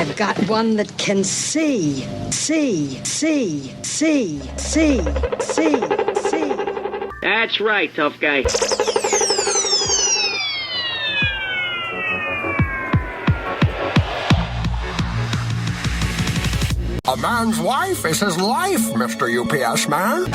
I've got one that can see. That's right, tough guy. A man's wife is his life, Mr. UPS man.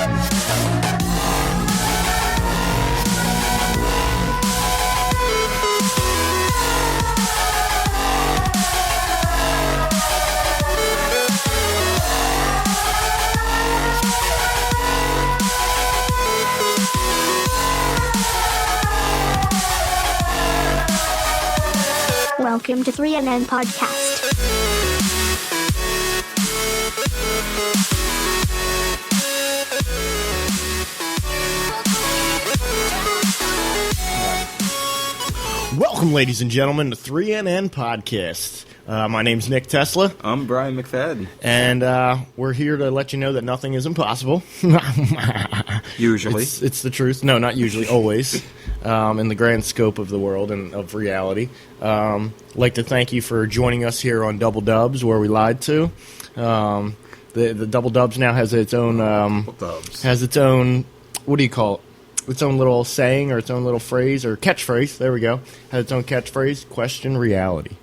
Welcome to 3NN Podcast. Welcome, ladies and gentlemen, to 3NN Podcast. My name's Nick Tesla. I'm Brian McFadden. And we're here to let you know that nothing is impossible. Usually. It's the truth. No, not usually, always. In the grand scope of the world and of reality. Like to thank you for joining us here on Double Dubs, where we lied to. The Double Dubs now has its own... what do you call it? Its own little saying or its own little phrase or catchphrase. There we go. Has its own catchphrase. Question reality.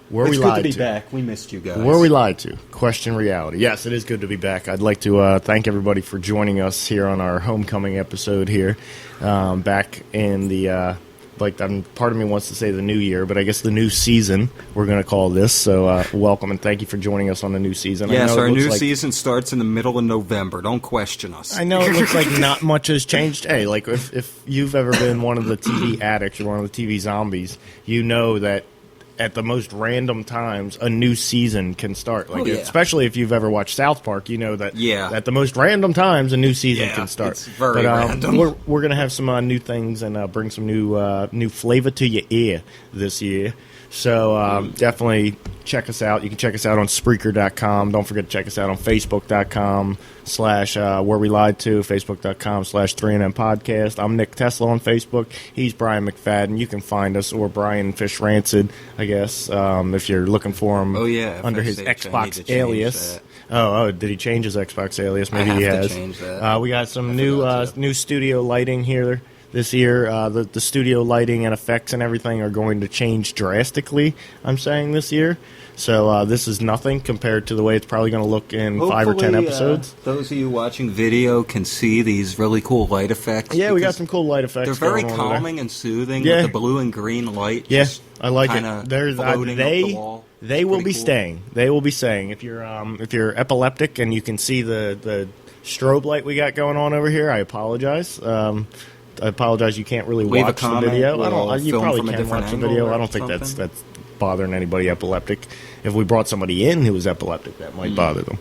It's good to be back. We missed you guys. Where we lied to. Question reality. Yes, it is good to be back. I'd like to thank everybody for joining us here on our homecoming episode here. Back in the, part of me wants to say the new year, but I guess the new season we're going to call this. So welcome and thank you for joining us on the new season. Yes, our new season starts in the middle of November. Don't question us. I know it looks like not much has changed. Hey, like if you've ever been one of the TV addicts or one of the TV zombies, you know that at the most random times, a new season can start. Especially if you've ever watched South Park, you know that at the most random times, a new season can start. It's very random. We're going to have some new things and bring some new flavor to your ear this year. So definitely check us out. You can check us out on Spreaker.com. Don't forget to check us out on Facebook.com/ Where We Lied To, Facebook.com/ 3NM Podcast. I'm Nick Tesla on Facebook. He's Brian McFadden. You can find us, or Brian Fish Rancid, I guess, if you're looking for him under his Xbox alias. Oh, did he change his Xbox alias? Maybe he has. To change that. We got some new studio lighting here. This year, the studio lighting and effects and everything are going to change drastically, I'm saying, this year. So this is nothing compared to the way it's probably going to look in Hopefully, 5 or 10 episodes. Those of you watching video can see these really cool light effects. Yeah, we got some cool light effects. They're very going on calming and soothing with the blue and green light. Yeah, I like it. They will be cool. staying. They will be staying. If you're epileptic and you can see the strobe light we got going on over here, I apologize. You can't really watch the video. You probably can watch the video. I don't think that's bothering anybody epileptic. If we brought somebody in who was epileptic, that might bother them.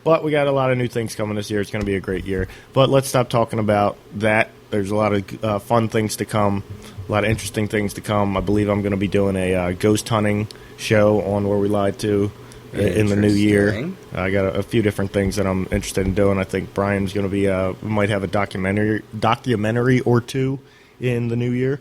But we got a lot of new things coming this year. It's going to be a great year. But let's stop talking about that. There's a lot of fun things to come, a lot of interesting things to come. I believe I'm going to be doing a ghost hunting show on Where We Lied To in the new year. I got a few different things that I'm interested in doing. I think Brian's going to be we might have a documentary or two in the new year.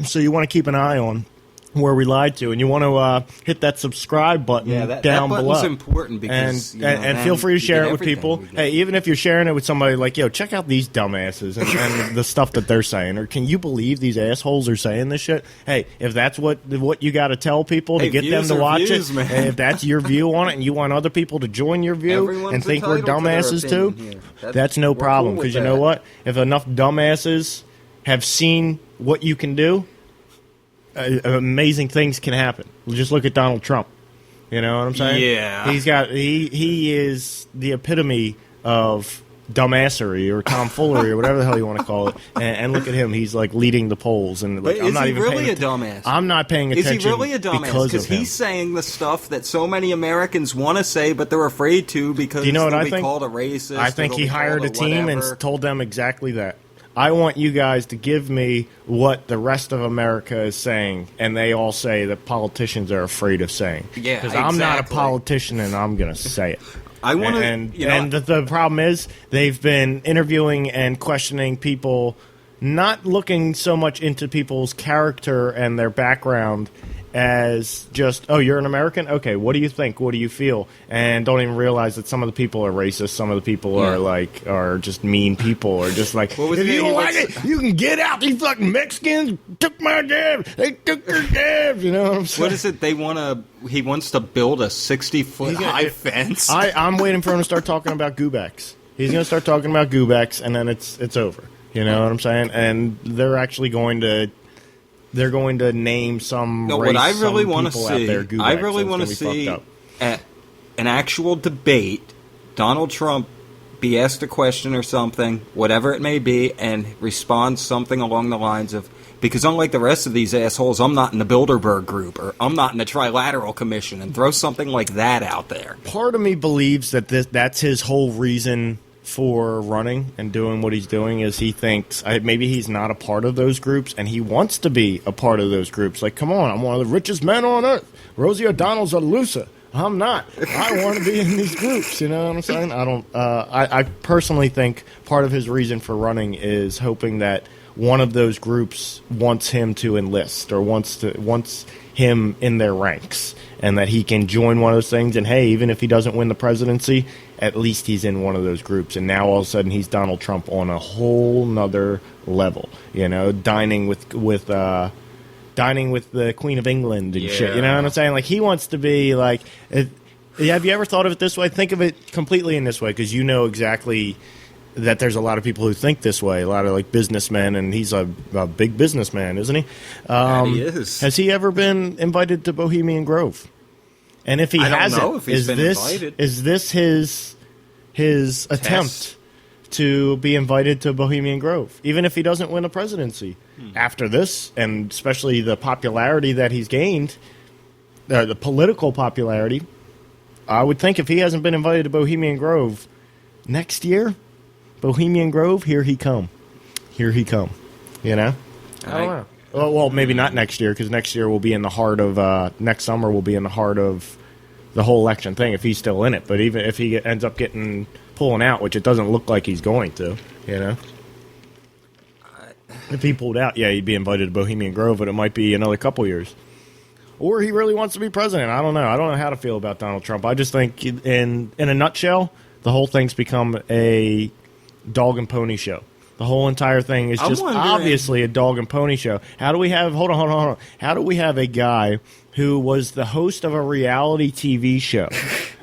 So you want to keep an eye on Where We Lied To, and you want to hit that subscribe button down below. That button's important because and feel free to share it with people. Hey, even if you're sharing it with somebody like, yo, check out these dumbasses and the stuff that they're saying, or can you believe these assholes are saying this shit? Hey, if that's what you got to tell people to get them to watch it, and if that's your view on it, and you want other people to join your view and think we're dumbasses too, that's no problem. Because you know what? If enough dumbasses have seen what you can do, amazing things can happen. Just look at Donald Trump. You know what I'm saying? Yeah. He is the epitome of dumbassery or tomfoolery or whatever the hell you want to call it. And look at him. He's like leading the polls. And like, I'm not even really a dumbass? I'm not paying attention. Is he really a dumbass? Because he's saying the stuff that so many Americans want to say, but they're afraid to because they'll be called a racist. I think he hired a team and told them exactly that. I want you guys to give me what the rest of America is saying, and they all say that politicians are afraid of saying. Yeah, because I'm not a politician, and I'm going to say it. I want to, and the problem is they've been interviewing and questioning people, not looking so much into people's character and their background, as just, oh, you're an American? Okay, what do you think? What do you feel? And don't even realize that some of the people are racist. Some of the people are just mean people, or just like, if you don't like it, you can get out. These fucking Mexicans took my jabs. They took their jabs. You know what I'm saying? What is it? He wants to build a 60-foot high fence. I'm waiting for him to start talking about goobacks. He's going to start talking about goobacks, and then it's over. You know what I'm saying? And they're actually going to name some race, what I really want to see, I really want to see at an actual debate, Donald Trump be asked a question or something, whatever it may be, and respond something along the lines of, because unlike the rest of these assholes, I'm not in the Bilderberg group, or I'm not in the Trilateral Commission, and throw something like that out there. Part of me believes that that's his whole reason for running and doing what he's doing, is he thinks maybe he's not a part of those groups, and he wants to be a part of those groups. Like, come on, I'm one of the richest men on earth. Rosie O'Donnell's a loser. I'm not. I want to be in these groups. You know what I'm saying? I personally think part of his reason for running is hoping that one of those groups wants him to enlist, or wants him in their ranks, and that he can join one of those things. And hey, even if he doesn't win the presidency, at least he's in one of those groups. And now all of a sudden he's Donald Trump on a whole nother level. You know, dining with the Queen of England and shit. You know what I'm saying? Like, he wants to be like. Have you ever thought of it this way? Think of it completely in this way, because you know exactly that there's a lot of people who think this way. A lot of like businessmen, and he's a big businessman, isn't he? He is. Has he ever been invited to Bohemian Grove? And if he hasn't, know if he's been invited. Is this his attempt to be invited to Bohemian Grove, even if he doesn't win a presidency? After this, and especially the popularity that he's gained, the political popularity, I would think if he hasn't been invited to Bohemian Grove next year, Bohemian Grove, here he come. You know? I don't know. Well, maybe not next year, because next year will be in the heart of next summer will be in the heart of the whole election thing, if he's still in it. But even if he ends up pulling out, which it doesn't look like he's going to, you know. If he pulled out, he'd be invited to Bohemian Grove, but it might be another couple years. Or he really wants to be president. I don't know. I don't know how to feel about Donald Trump. I just think, in a nutshell, the whole thing's become a dog and pony show. The whole entire thing is just obviously a dog and pony show. How do we have... Hold on. How do we have a guy who was the host of a reality TV show,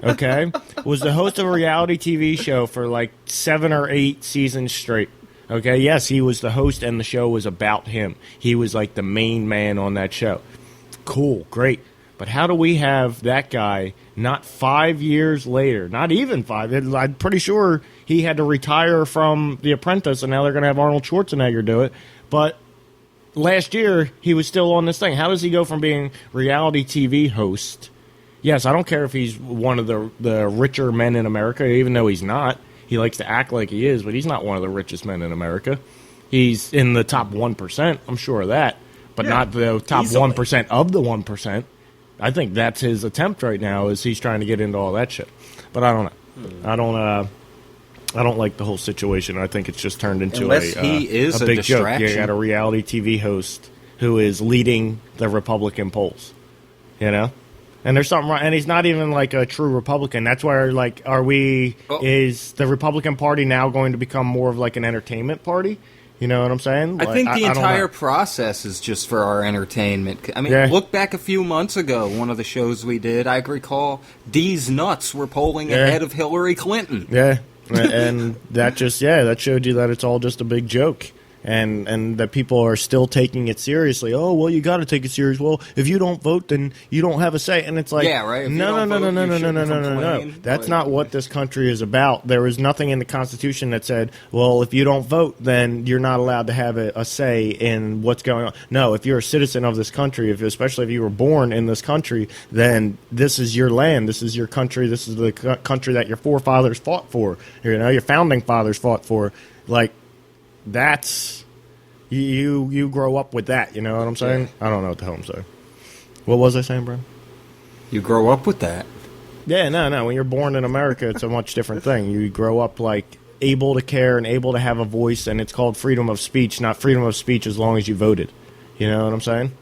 okay? Was the host of a reality TV show for like 7 or 8 seasons straight, okay? Yes, he was the host, and the show was about him. He was like the main man on that show. Cool, great. But how do we have that guy not 5 years later, not even 5, I'm pretty sure he had to retire from The Apprentice, and now they're going to have Arnold Schwarzenegger do it. But last year, he was still on this thing. How does he go from being reality TV host? Yes, I don't care if he's one of the richer men in America, even though he's not. He likes to act like he is, but he's not one of the richest men in America. He's in the top 1%, I'm sure of that, but not the top easily. 1% of the 1%. I think that's his attempt right now, is he's trying to get into all that shit. But I don't know. I don't like the whole situation. I think it's just turned into a big joke. You got a reality TV host who is leading the Republican polls, you know? And there's something wrong. And he's not even like a true Republican. That's where, like, is the Republican Party now going to become more of like an entertainment party? You know what I'm saying? I think the entire process is just for our entertainment. I mean, look back a few months ago, one of the shows we did, I recall, D's nuts were polling ahead of Hillary Clinton. Yeah, and that showed you that it's all just a big joke. And that people are still taking it seriously. Oh, well, you got to take it serious. Well, if you don't vote, then you don't have a say. And it's like, no. That's not what this country is about. There was nothing in the Constitution that said, well, if you don't vote, then you're not allowed to have a say in what's going on. No, if you're a citizen of this country, especially if you were born in this country, then this is your land. This is your country. This is the country that your forefathers fought for. You know, your founding fathers fought for. Like, that's you grow up with that, you know what I'm saying? I don't know what the hell I'm saying. What was I saying, Brian? You grow up with that. Yeah, no. When you're born in America, it's a much different thing. You grow up like able to care and able to have a voice, and it's called freedom of speech, not freedom of speech as long as you voted. You know what I'm saying?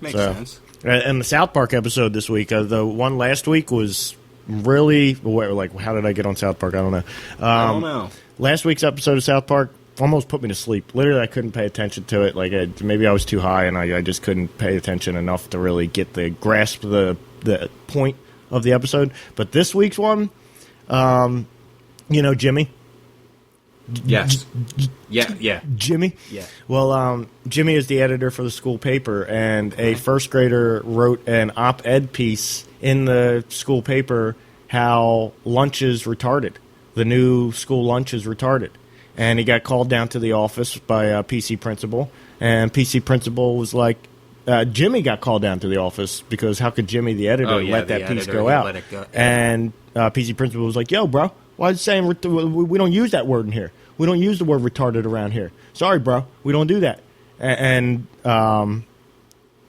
Makes sense. And the South Park episode this week, the one last week was really, how did I get on South Park? I don't know. I don't know. Last week's episode of South Park almost put me to sleep. Literally, I couldn't pay attention to it. Maybe I was too high, and I just couldn't pay attention enough to really get the grasp of the point of the episode. But this week's one, Jimmy. Yes. Yeah. Jimmy? Yeah. Well, Jimmy is the editor for the school paper, and a first grader wrote an op-ed piece in the school paper how lunch is retarded. The new school lunch is retarded. And he got called down to the office by a PC principal, and PC principal was like, Jimmy got called down to the office because how could Jimmy, the editor, let that piece go out? And PC principal was like, yo, bro, why are you saying we don't use that word in here? We don't use the word retarded around here. Sorry, bro, we don't do that. And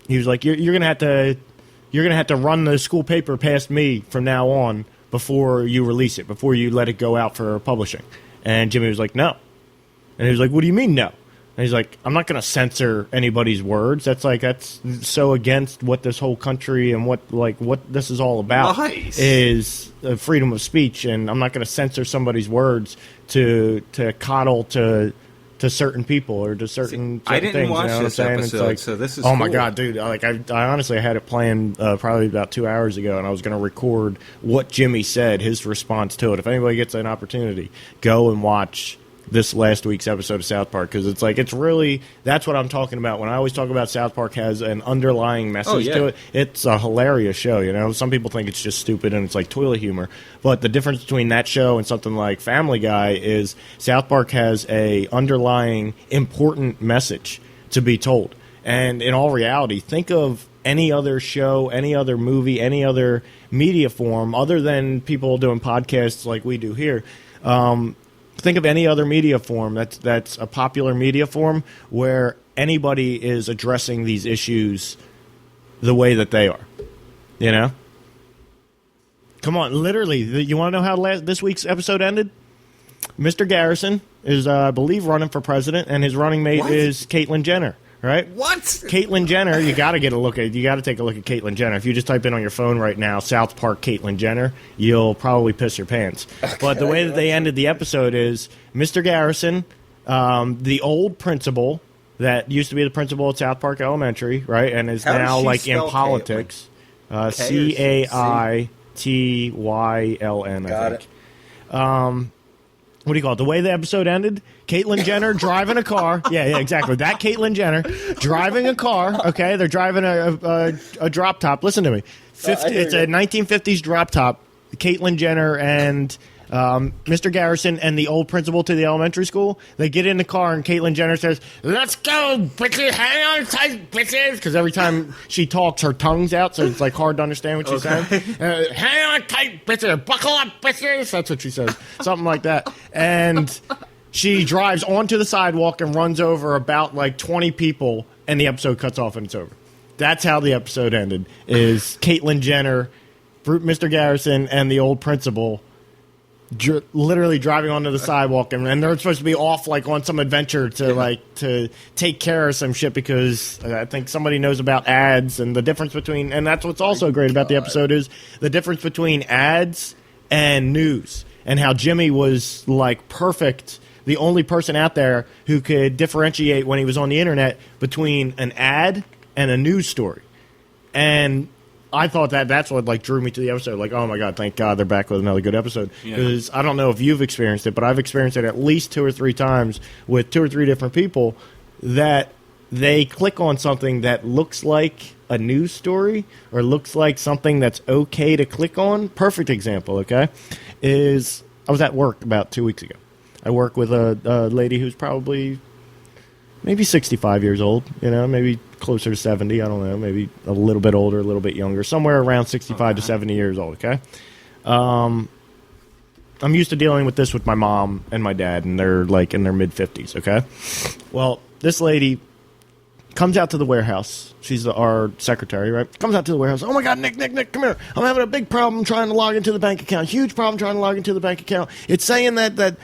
he was like, you're gonna have to run the school paper past me from now on before you release it, before you let it go out for publishing. And Jimmy was like, no. And he was like, what do you mean no? And he's like, I'm not going to censor anybody's words. That's so against what this whole country and what this is all about. Nice. Is freedom of speech, and I'm not going to censor somebody's words to coddle to certain people or to certain I didn't things. watch this episode, so this is cool. My God, dude! I honestly had it playing probably about 2 hours ago, and I was going to record what Jimmy said, his response to it. If anybody gets an opportunity, go and watch this last week's episode of South Park, because it's really, that's what I'm talking about when I always talk about South Park has an underlying message to it. It's a hilarious show. Some people think it's just stupid and it's like toilet humor, but the difference between that show and something like Family Guy is South Park has a underlying important message to be told. And in all reality, think of any other show, any other movie, any other media form other than people doing podcasts like we do here. Think of any other media form that's a popular media form where anybody is addressing these issues the way that they are. Come on, literally, you want to know how this week's episode ended? Mr. Garrison is, I believe, running for president, and his running mate is Caitlyn Jenner. Right? What? Caitlyn Jenner, you got to take a look at Caitlyn Jenner. If you just type in on your phone right now, South Park Caitlyn Jenner, you'll probably piss your pants. Okay, but the way that they ended the episode is Mr. Garrison, the old principal that used to be the principal at South Park Elementary, right, and is now in politics. Caitlyn, I think. What do you call it? The way the episode ended, Caitlyn Jenner driving a car. Yeah, exactly. That Caitlyn Jenner driving a car. Okay, they're driving a drop top. Listen to me. It's a 1950s drop top. Caitlyn Jenner and Mr. Garrison and the old principal to the elementary school. They get in the car and Caitlyn Jenner says, "Let's go, bitches! Hang on tight, bitches!" Because every time she talks, her tongue's out, so it's hard to understand what she's saying. Hang on tight, bitches! Buckle up, bitches! That's what she says. Something like that. And she drives onto the sidewalk and runs over about 20 people, and the episode cuts off and it's over. That's how the episode ended. Is Caitlyn Jenner, Mr. Garrison, and the old principal literally driving onto the sidewalk, and they're supposed to be off on some adventure to take care of some shit because I think somebody knows about ads and the difference between, and that's what's also great about the episode is the difference between ads and news, and how Jimmy was perfect, the only person out there who could differentiate when he was on the internet between an ad and a news story. And I thought that's what drew me to the episode. Oh my God, thank God they're back with another good episode. Because I don't know if you've experienced it, but I've experienced it at least 2 or 3 times with 2 or 3 different people that they click on something that looks like a news story or looks like something that's okay to click on. Perfect example, okay, is I was at work about 2 weeks ago. I work with a lady who's probably maybe 65 years old, maybe closer to 70, I don't know, maybe a little bit older, a little bit younger, somewhere around 65 to 70 years old, okay? I'm used to dealing with this with my mom and my dad, and they're in their mid-50s, okay? Well, this lady comes out to the warehouse. She's our secretary, right? Comes out to the warehouse. Oh, my God, Nick, come here. I'm having a big problem trying to log into the bank account. Huge problem trying to log into the bank account. It's saying that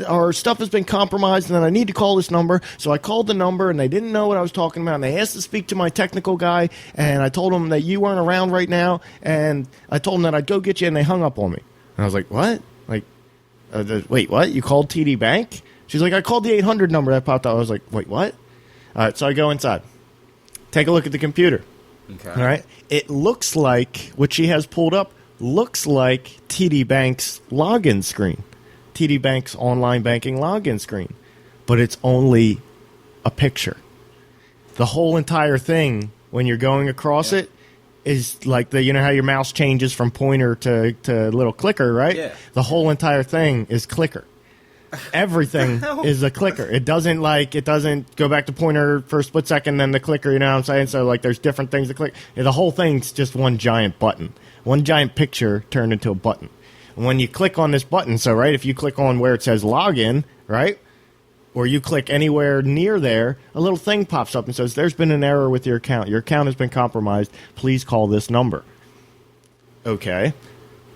our stuff has been compromised and that I need to call this number. So I called the number, and they didn't know what I was talking about. And they asked to speak to my technical guy, and I told them that you weren't around right now. And I told them that I'd go get you, and they hung up on me. And I was like, what? Like, wait, what? You called TD Bank? She's like, I called the 800 number that popped up. I was like, wait, what? All right, so I go inside. Take a look at the computer. Okay. All right. It looks like what she has pulled up looks like TD Bank's login screen, TD Bank's online banking login screen, but it's only a picture. The whole entire thing, when you're going across it, is like you know how your mouse changes from pointer to little clicker, right? Yeah. The whole entire thing is clicker. Everything is a clicker. It doesn't go back to pointer for a split second, then the clicker, you know what I'm saying? So, like, there's different things to click. The whole thing's just one giant button. One giant picture turned into a button. And when you click on this button, so, right, if you click on where it says login, right, or you click anywhere near there, a little thing pops up and says, there's been an error with your account. Your account has been compromised. Please call this number. Okay.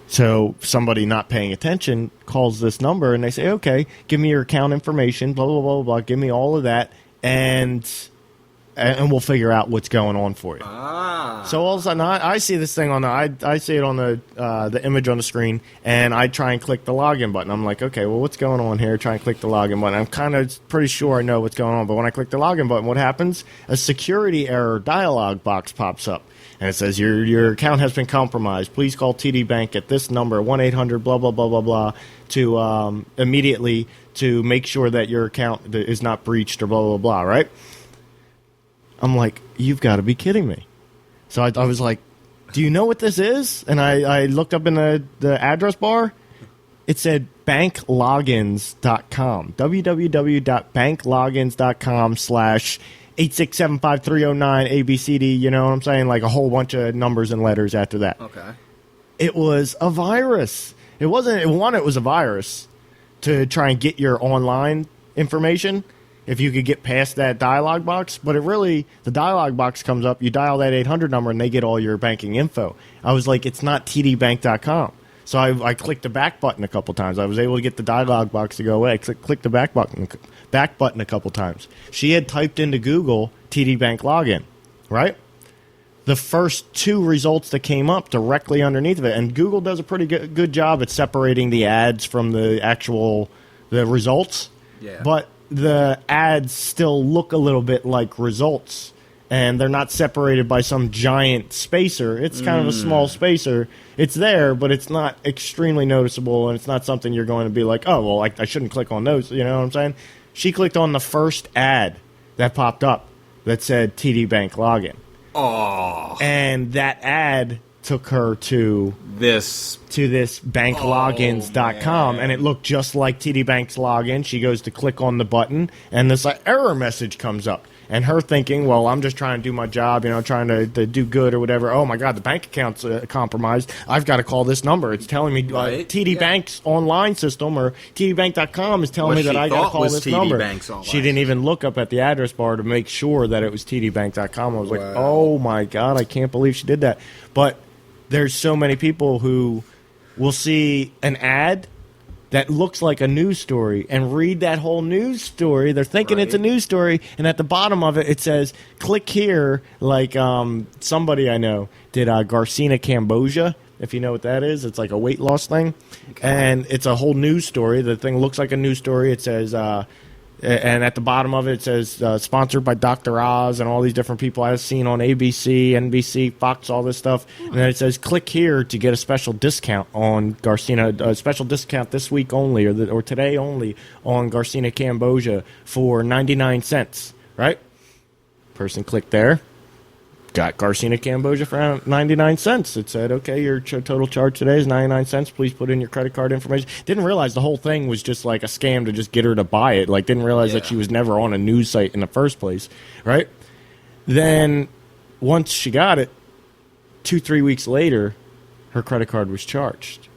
So somebody not paying attention calls this number, and they say, okay, give me your account information, blah, blah, blah, blah, blah. Give me all of that, and we'll figure out what's going on for you. Ah. So all of a sudden, I see this thing on I see it on the image on the screen, and I try and click the login button. I'm like, okay, well, what's going on here? Try and click the login button. I'm kind of pretty sure I know what's going on, but when I click the login button, what happens? A security error dialog box pops up. And it says, your account has been compromised. Please call TD Bank at this number, 1-800, blah, blah, blah, blah, blah, to immediately to make sure that your account is not breached or blah, blah, blah, right? I'm like, you've got to be kidding me. So I was like, do you know what this is? And I looked up in the address bar. It said banklogins.com, www.banklogins.com/ 8675309 ABCD, you know what I'm saying? Like a whole bunch of numbers and letters after that. Okay. It was a virus. It wasn't, it was a virus to try and get your online information if you could get past that dialog box. But the dialog box comes up, you dial that 800 number, and they get all your banking info. I was like, it's not tdbank.com. So I clicked the back button a couple times. I was able to get the dialog box to go away. I clicked the back button a couple times. She had typed into Google TD Bank login, right? The first two results that came up directly underneath of it, and Google does a pretty good job at separating the ads from the results. Yeah. But the ads still look a little bit like results, and they're not separated by some giant spacer. It's kind of a small spacer. It's there, but it's not extremely noticeable, and it's not something you're going to be like, oh, well, I shouldn't click on those. You know what I'm saying? She clicked on the first ad that popped up that said TD Bank login. Oh. And that ad took her to this banklogins.com, and it looked just like TD Bank's login. She goes to click on the button, and this error message comes up. And her thinking, well, I'm just trying to do my job, trying to do good or whatever. Oh, my God, the bank account's compromised. I've got to call this number. It's telling me TD Bank's online system or TDBank.com is telling me that I got to call this number. She didn't even look up at the address bar to make sure that it was TDBank.com. I was like, oh, my God, I can't believe she did that. But there's so many people who will see an ad that looks like a news story and read that whole news story. They're thinking it's a news story, and at the bottom of it, it says, click here, like somebody I know did Garcinia Cambogia, if you know what that is. It's like a weight loss thing, and it's a whole news story. The thing looks like a news story. It says, and at the bottom of it, it says, sponsored by Dr. Oz and all these different people I've seen on ABC, NBC, Fox, all this stuff. And then it says, click here to get a special discount on Garcinia, a special discount this week only or today only on Garcinia Cambogia for 99 cents, right? Person clicked there. Got Garcinia Cambogia for 99 cents. It said, okay, your total charge today is 99 cents. Please put in your credit card information. Didn't realize the whole thing was just like a scam to just get her to buy it. Like, didn't realize that she was never on a news site in the first place, right? Then once she got it, 2-3 weeks later, her credit card was charged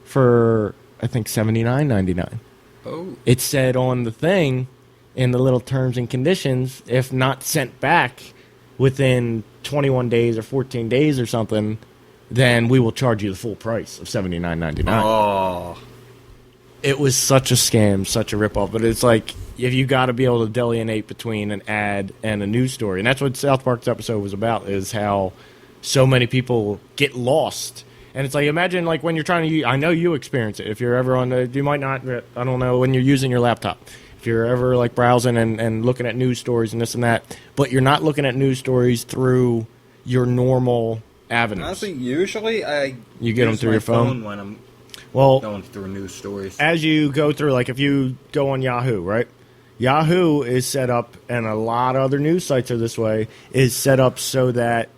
for, I think, $79.99. Oh. It said on the thing in the little terms and conditions, if not sent back within 21 days or 14 days or something, then we will charge you the full price of $79.99. Oh. It was such a scam, such a ripoff. But it's like, if you got to be able to delineate between an ad and a news story. And that's what South Park's episode was about, is how so many people get lost. And it's like, imagine like when you're trying to, I know you experience it. If you're ever on the, you might not, I don't know, when you're using your laptop. If you're ever like browsing and looking at news stories and this and that, but you're not looking at news stories through your normal avenues. Honestly, usually you get them through your phone when I'm going through news stories. As you go through, like if you go on Yahoo, right? Yahoo is set up, and a lot of other news sites are this way, is set up so that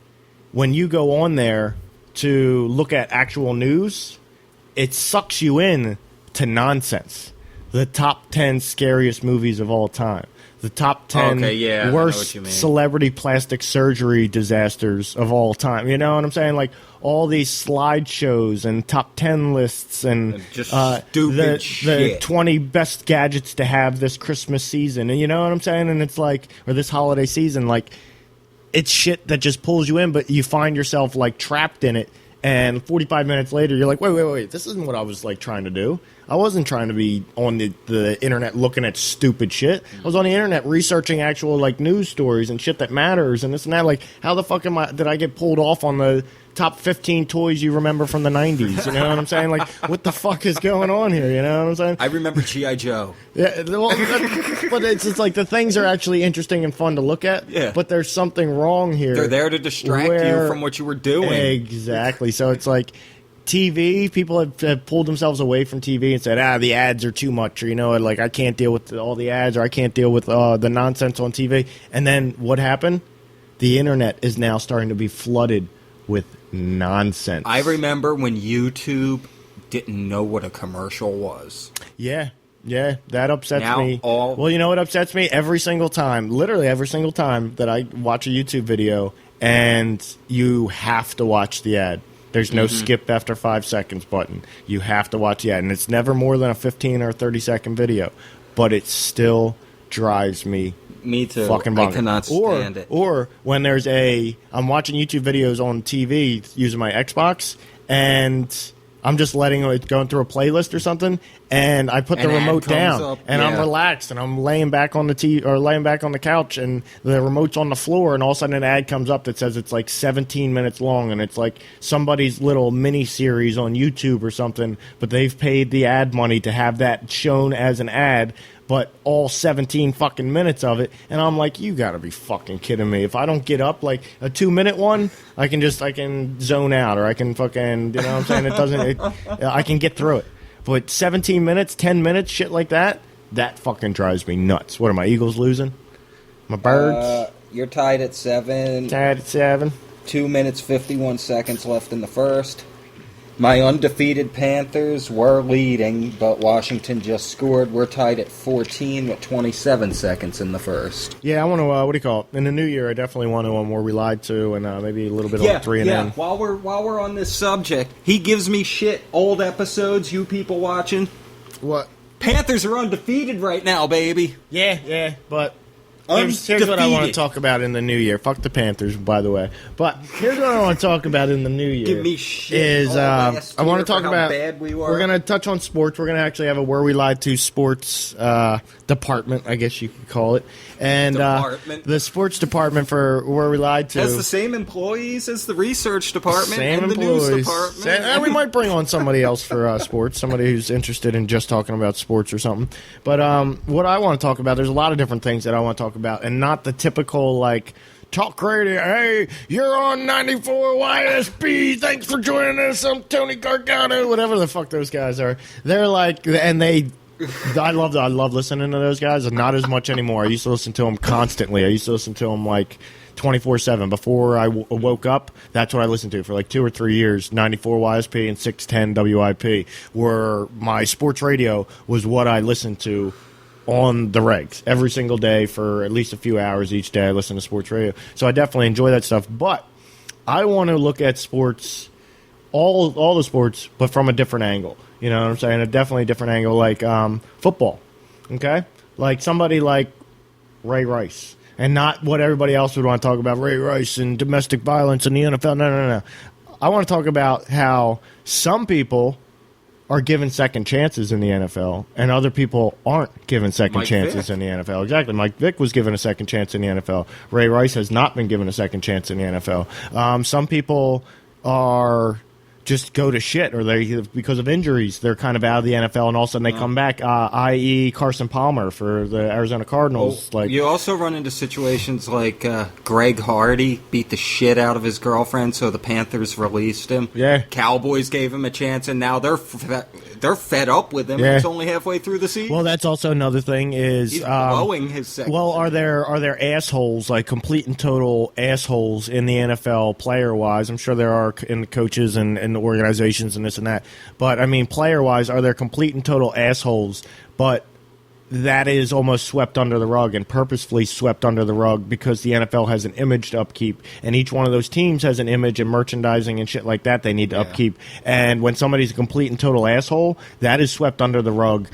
when you go on there to look at actual news, it sucks you in to nonsense. The top 10 scariest movies of all time. The top 10 worst celebrity plastic surgery disasters of all time. You know what I'm saying? Like all these slideshows and top 10 lists and just stupid shit. The 20 best gadgets to have this Christmas season. And you know what I'm saying? And it's like, or this holiday season, like it's shit that just pulls you in, but you find yourself like trapped in it. And 45 minutes later, you're like, wait, this isn't what I was like trying to do. I wasn't trying to be on the internet looking at stupid shit. I was on the internet researching actual like news stories and shit that matters and this and that. Like, how the fuck did I get pulled off on the top 15 toys you remember from the 90s? You know what I'm saying? Like, what the fuck is going on here? You know what I'm saying? I remember G.I. Joe. Yeah, well, but it's just like the things are actually interesting and fun to look at. Yeah. But there's something wrong here. They're there to distract you from what you were doing. Exactly. So it's like TV, people have pulled themselves away from TV and said, the ads are too much, or, you know, like I can't deal with all the ads, or I can't deal with the nonsense on TV. And then what happened? The internet is now starting to be flooded with nonsense. I remember when YouTube didn't know what a commercial was. Yeah, that upsets now me. Well, you know what upsets me? Every single time, literally every single time that I watch a YouTube video and you have to watch the ad. There's no skip after 5 seconds button. You have to watch the ad. And it's never more than a 15 or 30-second video. But it still drives me too. Fucking bonkers. I cannot stand it. Or when there's I'm watching YouTube videos on TV using my Xbox, and I'm just letting it going through a playlist or something, and I put the remote down, and I'm relaxed, and I'm laying back on the laying back on the couch, and the remote's on the floor, and all of a sudden an ad comes up that says it's like 17 minutes long, and it's like somebody's little mini series on YouTube or something, but they've paid the ad money to have that shown as an ad. But all 17 fucking minutes of it, and I'm like, you gotta be fucking kidding me. If I don't get up, like, a 2-minute one, I can zone out, or I can fucking, you know what I'm saying? I can get through it. But 17 minutes, 10 minutes, shit like that fucking drives me nuts. What, are my Eagles losing? My Birds? You're tied at 7. Tied at 7. 2 minutes, 51 seconds left in the first. My undefeated Panthers were leading, but Washington just scored. We're tied at 14 with 27 seconds in the first. Yeah, I want to, what do you call it? In the new year, I definitely want to, where we lied to, and maybe a little bit on 3 and N. While we're on this subject, he gives me shit, old episodes, you people watching. What? Panthers are undefeated right now, baby. Yeah, but here's what I want to talk about in the new year. Fuck the Panthers, by the way. But here's what I want to talk about in the new year. Give me shit. I want to talk about. Bad we were. We're going to touch on sports. We're going to actually have a Where We Lied To sports department, I guess you could call it. And the sports department for Where We Lied To has the same employees as the research department same and employees. The news department. We might bring on somebody else for sports, somebody who's interested in just talking about sports or something. But what I want to talk about, there's a lot of different things that I want to talk about, and not the typical, like, talk radio. Hey, you're on 94 YSP. Thanks for joining us. I'm Tony Gargano. Whatever the fuck those guys are. They're like, and they... I love listening to those guys. Not as much anymore. I used to listen to them constantly. I used to listen to them like 24/7. Before I woke up, that's what I listened to for like 2 or 3 years. 94 YSP and 610 WIP were my sports radio. Was what I listened to on the regs every single day for at least a few hours each day. I listen to sports radio, so I definitely enjoy that stuff. But I want to look at sports, all the sports, but from a different angle. You know what I'm saying? A definitely different angle, like football. Okay, like somebody like Ray Rice. And not what everybody else would want to talk about, Ray Rice and domestic violence in the NFL. No. I want to talk about how some people are given second chances in the NFL, and other people aren't given second chances in the NFL. Exactly. Mike Vick was given a second chance in the NFL. Ray Rice has not been given a second chance in the NFL. Some people are just go to shit, or they, because of injuries, they're kind of out of the NFL, and all of a sudden they come back, i.e. Carson Palmer for the Arizona Cardinals. You also run into situations like Greg Hardy beat the shit out of his girlfriend, so the Panthers released him. Yeah. Cowboys gave him a chance, and now they're fed up with him. Yeah. It's only halfway through the season. Well, that's also another thing is he's blowing his second. Well, are there assholes, like complete and total assholes in the NFL player wise? I'm sure there are in the coaches and the organizations and this and that. But I mean, player wise, are there complete and total assholes? But that is almost swept under the rug and purposefully swept under the rug because the NFL has an image to upkeep, and each one of those teams has an image and merchandising and shit like that they need to upkeep. And when somebody's a complete and total asshole, that is swept under the rug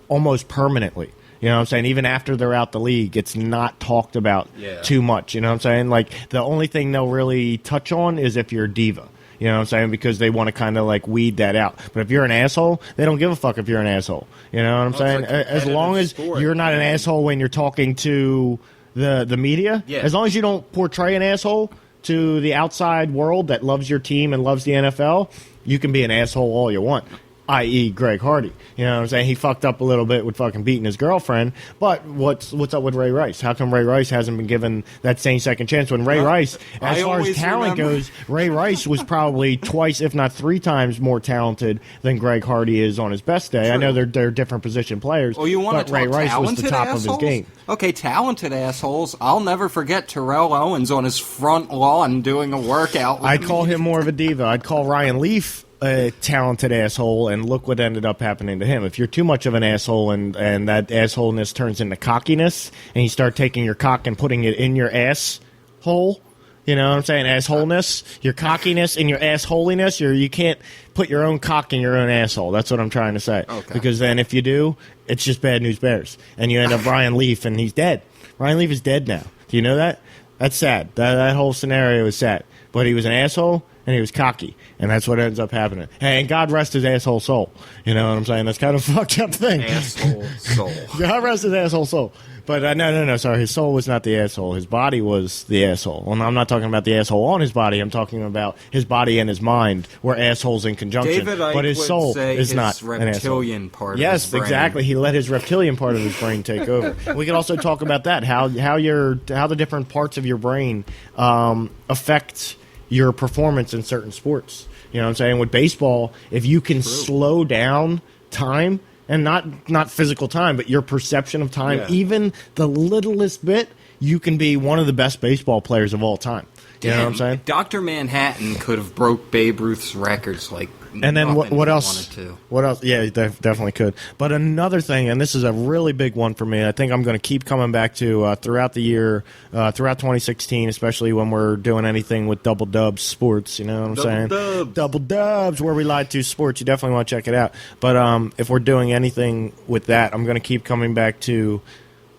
almost permanently. You know what I'm saying? Even after they're out the league, it's not talked about too much. You know what I'm saying? Like, the only thing they'll really touch on is if you're a diva. You know what I'm saying? Because they want to kind of like weed that out. But if you're an asshole, they don't give a fuck if you're an asshole. You know what I'm saying? Like as long as you're not an asshole when you're talking to the media, as long as you don't portray an asshole to the outside world that loves your team and loves the NFL, you can be an asshole all you want. I.e. Greg Hardy. You know what I'm saying? He fucked up a little bit with fucking beating his girlfriend, but what's up with Ray Rice? How come Ray Rice hasn't been given that same second chance when Ray Rice, as far as talent goes, Ray Rice was probably twice, if not three times more talented than Greg Hardy is on his best day. True. I know they're different position players, you want but to Ray Rice was the top assholes? Of his game. Okay, talented assholes. I'll never forget Terrell Owens on his front lawn doing a workout. I'd call him more of a diva. I'd call Ryan Leaf a talented asshole, and look what ended up happening to him. If you're too much of an asshole and that assholeness turns into cockiness, and you start taking your cock and putting it in your ass hole, you know what I'm saying? Assholeness, your cockiness and your assholiness, you can't put your own cock in your own asshole. That's what I'm trying to say. Okay. Because then if you do, it's just bad news bears. And you end up Ryan Leaf, and he's dead. Ryan Leaf is dead now. Do you know that? That's sad. That whole scenario is sad. But he was an asshole, and he was cocky, and that's what ends up happening. Hey, and God rest his asshole soul. You know what I'm saying? That's kind of a fucked up thing. Asshole soul. God rest his asshole soul. But no, sorry. His soul was not the asshole. His body was the asshole. Well, I'm not talking about the asshole on his body. I'm talking about his body and his mind were assholes in conjunction. David Icke but his soul say is his not reptilian an asshole. part of yes, his brain. exactly. He let his reptilian part of his brain take over. We could also talk about that, how the different parts of your brain affect your performance in certain sports. You know what I'm saying? With baseball, if you can slow down time, and not physical time, but your perception of time, even the littlest bit, you can be one of the best baseball players of all time. You know what I'm saying? Dr. Manhattan could have broke Babe Ruth's records like and then what else? Wanted to. What else? Yeah, definitely could. But another thing, and this is a really big one for me, I think I'm going to keep coming back to throughout the year, throughout 2016, especially when we're doing anything with Double Dubs Sports. You know what I'm saying? Dubs. Double Dubs, where we lied to sports. You definitely want to check it out. But if we're doing anything with that, I'm going to keep coming back to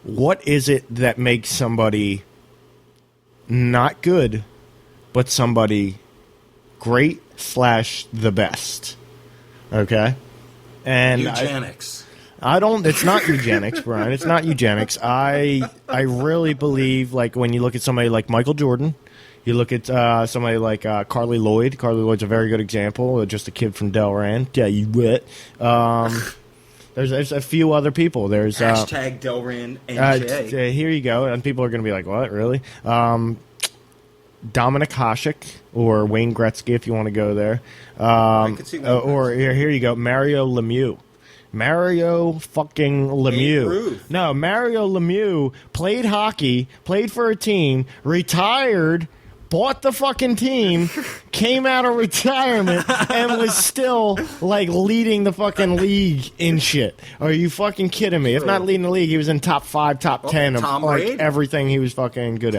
what is it that makes somebody not good, but somebody great / the best. Okay? And eugenics. I don't. It's not eugenics, Brian. It's not eugenics. I really believe, like, when you look at somebody like Michael Jordan, you look at somebody like Carly Lloyd. Carly Lloyd's a very good example. Just a kid from Delran. Yeah, you wit. There's a few other people. There's hashtag Delran NJ. Here you go. And people are going to be like, what, really? Dominic Hasek or Wayne Gretzky, if you want to go there. I could see or here you go, Mario Lemieux. Mario fucking Lemieux. No, Mario Lemieux played hockey, played for a team, retired, bought the fucking team, came out of retirement, and was still, like, leading the fucking league in shit. Are you fucking kidding me? If not leading the league, he was in top 5, top 10 of like everything he was fucking good at.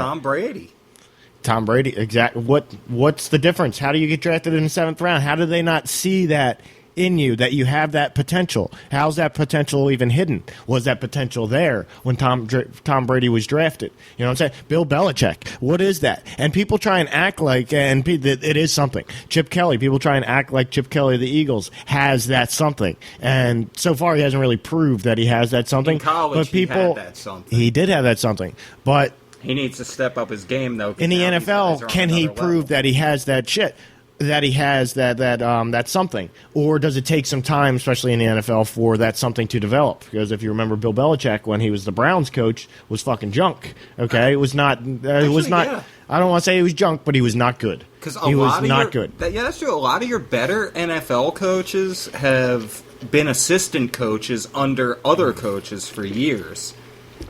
Tom Brady, exactly. What's the difference? How do you get drafted in the 7th round? How do they not see that in you that you have that potential. How's that potential even hidden? Was that potential there when Tom Brady was drafted? You know what I'm saying? Bill Belichick. What is that? And people try and act like, and it is something. Chip Kelly. People try and act like Chip Kelly of the Eagles has that something. And so far, he hasn't really proved that he has that something. In college, but people, he had that something. He did have that something. But he needs to step up his game, though. In the NFL, can he prove that he has that shit? That he has that something, or does it take some time, especially in the NFL, for that something to develop? Because if you remember, Bill Belichick, when he was the Browns coach, was fucking junk. Okay, it was not. It was not. Yeah. I don't want to say he was junk, but he was not good. Because he was not good. Yeah, that's true. A lot of your better NFL coaches have been assistant coaches under other coaches for years.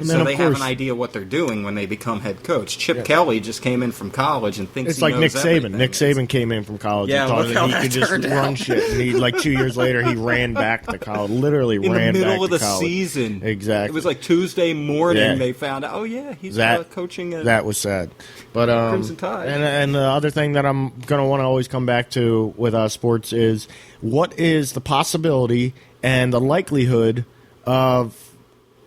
So they have an idea what they're doing when they become head coach. Chip Kelly just came in from college and thinks it's like Nick Saban. Nick Saban came in from college and thought that he could just run shit. And he, like 2 years later, he ran back to college. Literally ran back to college. In the middle of the season. Exactly. It was like Tuesday morning they found out, he's coaching. That was sad. But Crimson Tide. And the other thing that I'm going to want to always come back to with sports is what is the possibility and the likelihood of,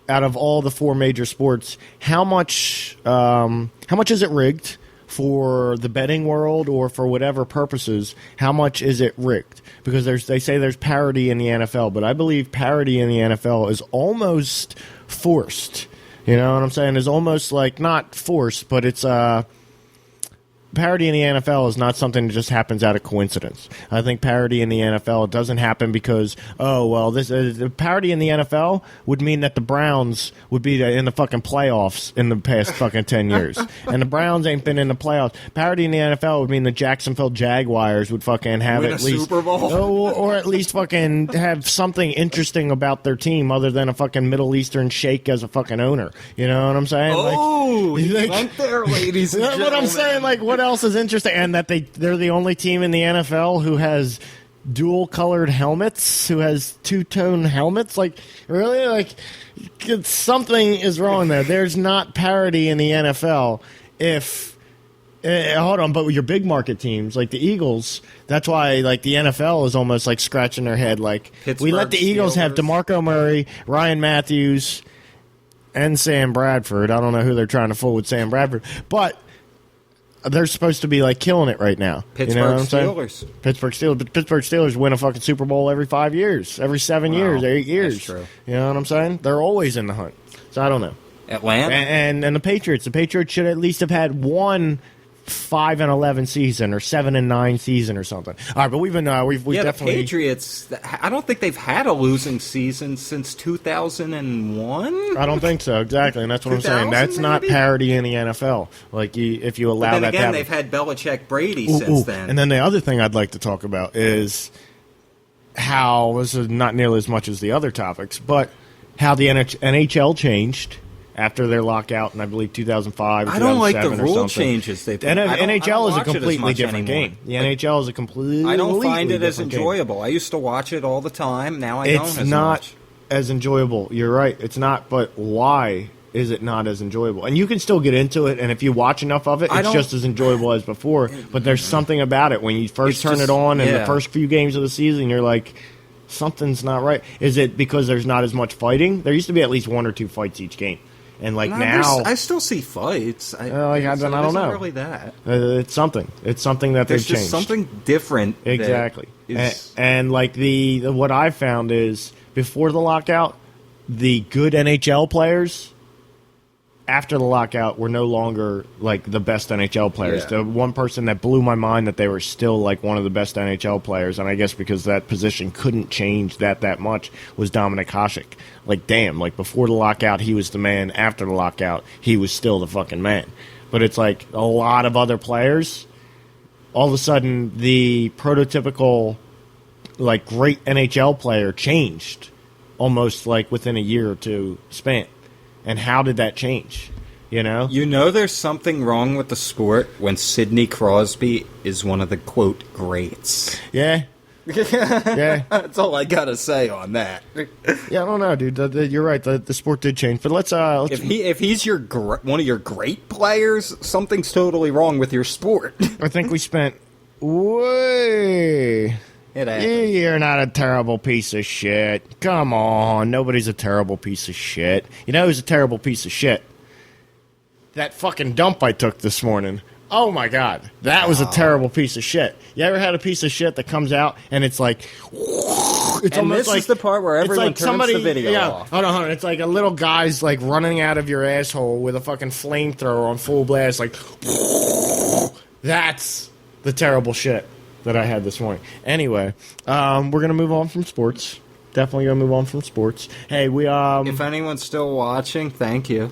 out of all the four major sports, how much is it rigged for the betting world or for whatever purposes? How much is it rigged? Because they say there's parity in the NFL, but I believe parity in the NFL is almost forced. You know what I'm saying? It's almost like not forced, but it's parity in the NFL is not something that just happens out of coincidence. I think parity in the NFL doesn't happen because, this parity in the NFL would mean that the Browns would be in the fucking playoffs in the past fucking 10 years. And the Browns ain't been in the playoffs. Parity in the NFL would mean the Jacksonville Jaguars would fucking have win at least Super Bowl. or at least fucking have something interesting about their team other than a fucking Middle Eastern sheikh as a fucking owner. You know what I'm saying? He went there, ladies and gentlemen. What I'm saying, like, what else is interesting? And that they're the only team in the NFL who has dual colored helmets, who has two-tone helmets. Like, really? Like, something is wrong there. There's not parity in the NFL if hold on, but with your big market teams like the Eagles, that's why like the NFL is almost like scratching their head. Like, we let the Eagles have DeMarco Murray, Ryan Matthews, and Sam Bradford. I don't know who they're trying to fool with Sam Bradford, but they're supposed to be like killing it right now. Pittsburgh Steelers. Pittsburgh Steelers win a fucking Super Bowl every 5 years, every 7 years, 8 years. That's true. You know what I'm saying? They're always in the hunt. So I don't know. Atlanta and the Patriots. The Patriots should at least have had one 5-11 season or 7-9 season or something. All right, but we've definitely. The Patriots. I don't think they've had a losing season since 2001. I don't think so, exactly, and that's what I'm saying. That's maybe not parity in the NFL. Like if you allow but then that. Again, to happen. They've had Belichick, Brady since then. And then the other thing I'd like to talk about is how this is not nearly as much as the other topics, but how the NHL changed after their lockout in, I believe, 2005 or 2007 I don't like the rule something. changes they put. NHL is a completely different game. The NHL is a completely I don't find it as enjoyable. Game. I used to watch it all the time. Now I don't as much. It's not as enjoyable. You're right. It's not, but why is it not as enjoyable? And you can still get into it, and if you watch enough of it, it's just as enjoyable as before. But there's something about it. When you first turn it on in the first few games of the season, you're like, something's not right. Is it because there's not as much fighting? There used to be at least 1 or 2 fights each game. And like now, I still see fights. I don't know. Really that it's something. It's something that there's they've just changed. Something different. Exactly. And like the what I've found is before the lockout, the good NHL players after the lockout were no longer like the best NHL players. Yeah. The one person that blew my mind that they were still like one of the best NHL players, and I guess because that position couldn't change that much, was Dominik Hasek. Like, damn, like before the lockout he was the man, after the lockout he was still the fucking man. But it's like a lot of other players, all of a sudden the prototypical like great NHL player changed almost like within a year or two span. And how did that change? You know? There's something wrong with the sport when Sidney Crosby is one of the, quote, greats. Yeah. Yeah. That's all I got to say on that. Yeah, I don't know, dude. You're right. The sport did change. But let's if he's one of your great players, something's totally wrong with your sport. I think we spent way It happens. You're not a terrible piece of shit. Come on. Nobody's a terrible piece of shit. You know who's a terrible piece of shit? That fucking dump I took this morning. Oh, my God. That was a terrible piece of shit. You ever had a piece of shit that comes out and it's like... It's and this is the part where everyone turns the video off. Hold on. It's like a little guy's like running out of your asshole with a fucking flamethrower on full blast. Like... That's the terrible shit that I had this morning. Anyway, we're going to move on from sports. Definitely going to move on from sports. Hey, we... If anyone's still watching, thank you.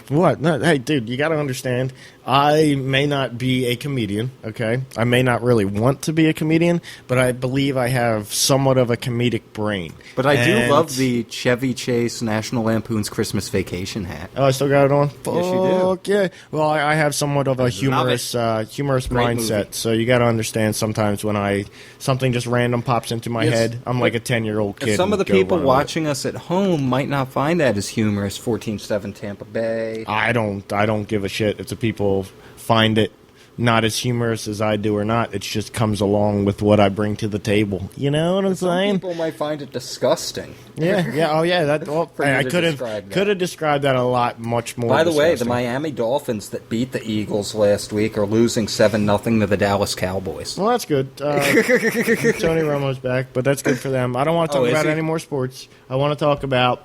What? No, hey, dude, you got to understand, I may not be a comedian, okay? I may not really want to be a comedian, but I believe I have somewhat of a comedic brain. But I do love the Chevy Chase National Lampoon's Christmas Vacation hat. Oh, I still got it on? Yes, you do. Yeah. Well, I have somewhat of a humorous mindset, movie. so you got to understand sometimes when something just random pops into my head, I'm like a 10-year-old kid. Some of the people watching us at home might not find that as humorous. 14-7 Tampa Bay. I don't give a shit if the people find it not as humorous as I do or not. It just comes along with what I bring to the table. You know what I'm saying? Some people might find it disgusting. Yeah. Oh, yeah. I could have described that a lot much more. By the way, the disgusting. Miami Dolphins that beat the Eagles last week are losing 7-0 to the Dallas Cowboys. Well, that's good. Tony Romo's back, but that's good for them. I don't want to talk about any more sports. I want to talk about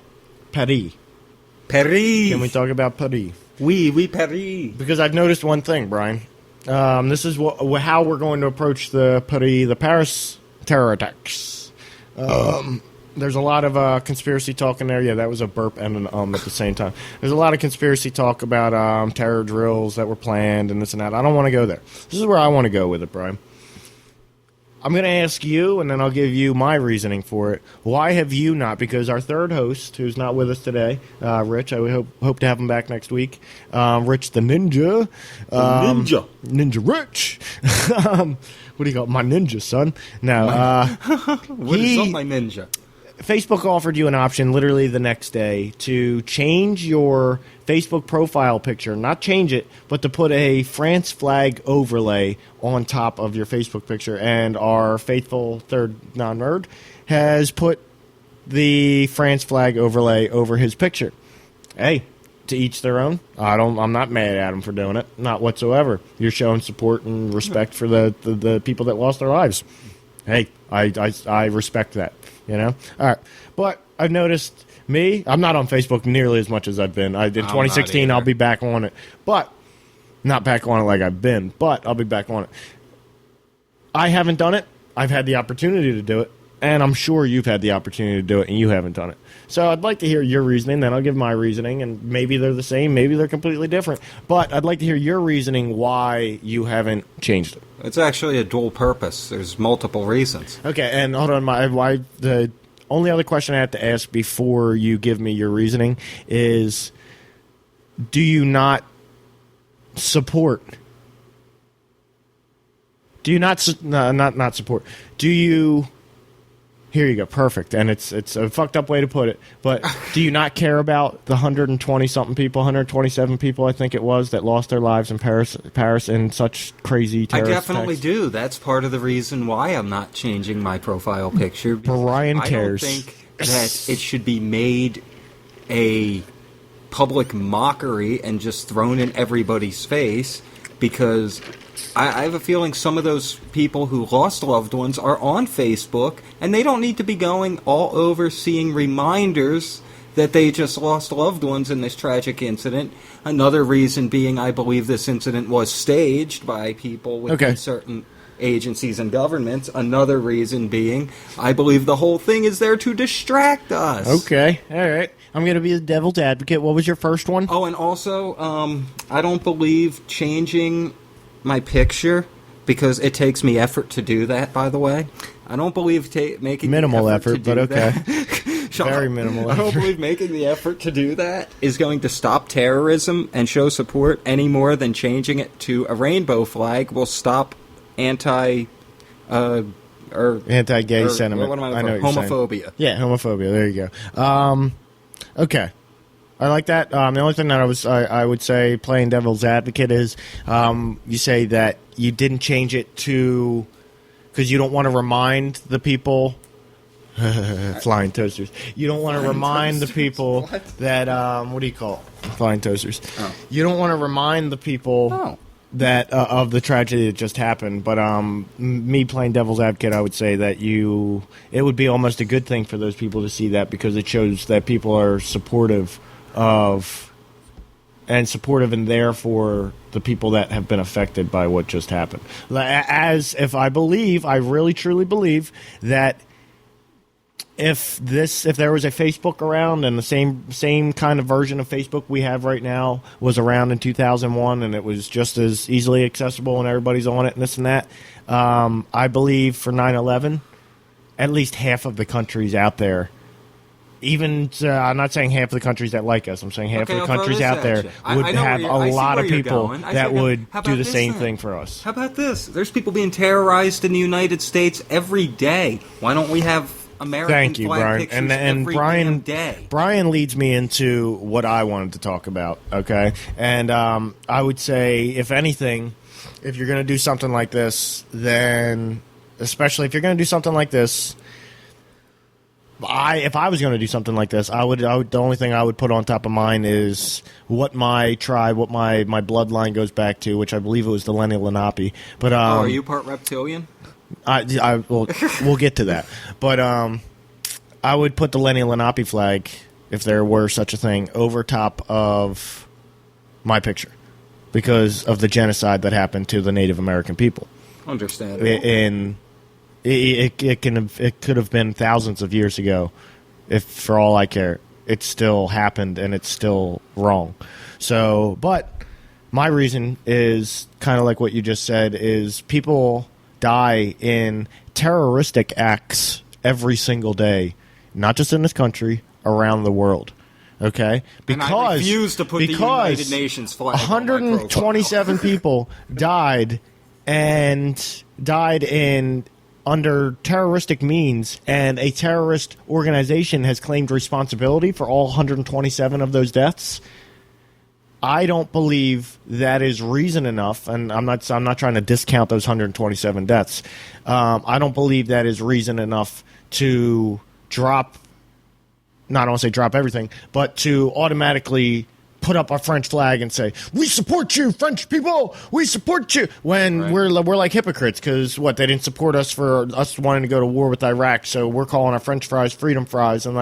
Paris. Paris. Can we talk about Paris? Oui, Paris. Because I've noticed one thing, Brian. This is how we're going to approach the Paris terror attacks. There's a lot of conspiracy talk in there. Yeah, that was a burp and an at the same time. There's a lot of conspiracy talk about terror drills that were planned and this and that. I don't want to go there. This is where I want to go with it, Brian. I'm going to ask you, and then I'll give you my reasoning for it. Why have you not? Because our third host, who's not with us today, Rich, I hope to have him back next week. Rich the Ninja. Ninja Rich. What do you call it? My ninja, son. No. What is up, my ninja? Facebook offered you an option literally the next day to change your Facebook profile picture, not change it, but to put a France flag overlay on top of your Facebook picture. And our faithful third non-nerd has put the France flag overlay over his picture. Hey, to each their own. I'm not mad at him for doing it, not whatsoever. You're showing support and respect for the people that lost their lives. Hey, I respect that. You know? All right. But I've noticed I'm not on Facebook nearly as much as I've been. In 2016, I'll be back on it. But, not back on it like I've been, but I'll be back on it. I haven't done it. I've had the opportunity to do it. And I'm sure you've had the opportunity to do it, and you haven't done it. So I'd like to hear your reasoning, then I'll give my reasoning, and maybe they're the same, maybe they're completely different. But I'd like to hear your reasoning why you haven't changed it. It's actually a dual purpose. There's multiple reasons. Okay, and hold on, the only other question I have to ask before you give me your reasoning is, do you not support... Do you not support... Do you... Here you go, perfect. And it's a fucked up way to put it. But do you not care about the 120-something people, 127 people, I think it was, that lost their lives in Paris in such crazy terrorist attacks? I definitely do. That's part of the reason why I'm not changing my profile picture. Brian cares. I don't think that it should be made a public mockery and just thrown in everybody's face, because I have a feeling some of those people who lost loved ones are on Facebook, and they don't need to be going all over seeing reminders that they just lost loved ones in this tragic incident. Another reason being, I believe this incident was staged by people within certain agencies and governments. Another reason being, I believe the whole thing is there to distract us. Okay, all right. I'm going to be the devil's advocate. What was your first one? Oh, and also, I don't believe changing my picture, because it takes me effort to do that, by the way. I don't believe making minimal effort but okay. Very minimal effort. I don't believe making the effort to do that is going to stop terrorism and show support any more than changing it to a rainbow flag will stop anti-gay sentiment. What am I know homophobia. Saying. Yeah, homophobia. There you go. Okay. I like that. The only thing that I would say, playing devil's advocate, is you say that you didn't change it to... because you don't want to remind the people. Flying toasters. You don't want to remind the people that what do you call it? Flying toasters? Oh. You don't want to remind the people that of the tragedy that just happened. But me playing devil's advocate, I would say that it would be almost a good thing for those people to see that, because it shows that people are supportive and there for the people that have been affected by what just happened. As if I really truly believe that if there was a Facebook around and the same kind of version of Facebook we have right now was around in 2001 and it was just as easily accessible and everybody's on it and this and that, I believe for 9/11, at least half of the countries out there, even I'm not saying half of the countries that like us, I'm saying half of the countries out there would have a lot of people that would do the same thing for us. How about this? There's people being terrorized in the United States every day. Why don't we have American Thank you, flag Brian. pictures And every Brian, day? Brian leads me into what I wanted to talk about, okay? And I would say, if anything, if you're going to do something like this, then, especially if you're going to do something like this, if I was going to do something like this, I would the only thing I would put on top of mine is what my tribe, what my bloodline goes back to, which I believe it was the Lenni Lenape. But are you part reptilian? We'll get to that, but I would put the Lenni Lenape flag, if there were such a thing, over top of my picture because of the genocide that happened to the Native American people. Understandable. It could have been thousands of years ago, if for all I care. It still happened, and it's still wrong. So, but my reason is kind of like what you just said: is people die in terroristic acts every single day, not just in this country, around the world. Okay, because I refuse to put the United Nations flag. 127 people died in under terroristic means, and a terrorist organization has claimed responsibility for all 127 of those deaths. I don't believe that is reason enough, and I'm not trying to discount those 127 deaths. I don't believe that is reason enough to drop, not I don't want to say drop everything, but to automatically put up a French flag and say, "We support you, French people. We support you." When we're like hypocrites, because they didn't support us for us wanting to go to war with Iraq, so we're calling our French fries freedom fries, and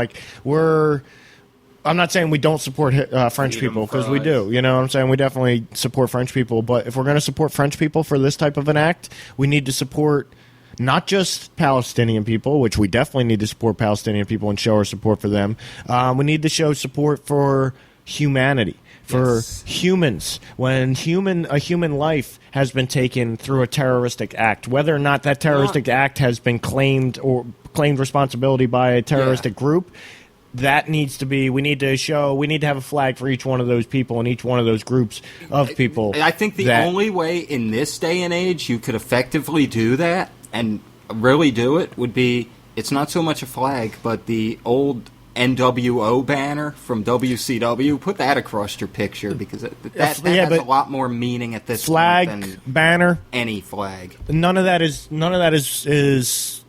I'm not saying we don't support French people, because we do. You know what I'm saying? We definitely support French people. But if we're going to support French people for this type of an act, we need to support not just Palestinian people, which we definitely need to support Palestinian people and show our support for them. We need to show support for humanity, for humans. When a human life has been taken through a terroristic act, whether or not that terroristic act has been claimed responsibility by a terroristic group, that needs to be, we need to have a flag for each one of those people and each one of those groups of people. I think the only way in this day and age you could effectively do that and really do it would be, it's not so much a flag, but the old NWO banner from WCW. Put that across your picture, because that has a lot more meaning at this point than banner, any flag. None of that is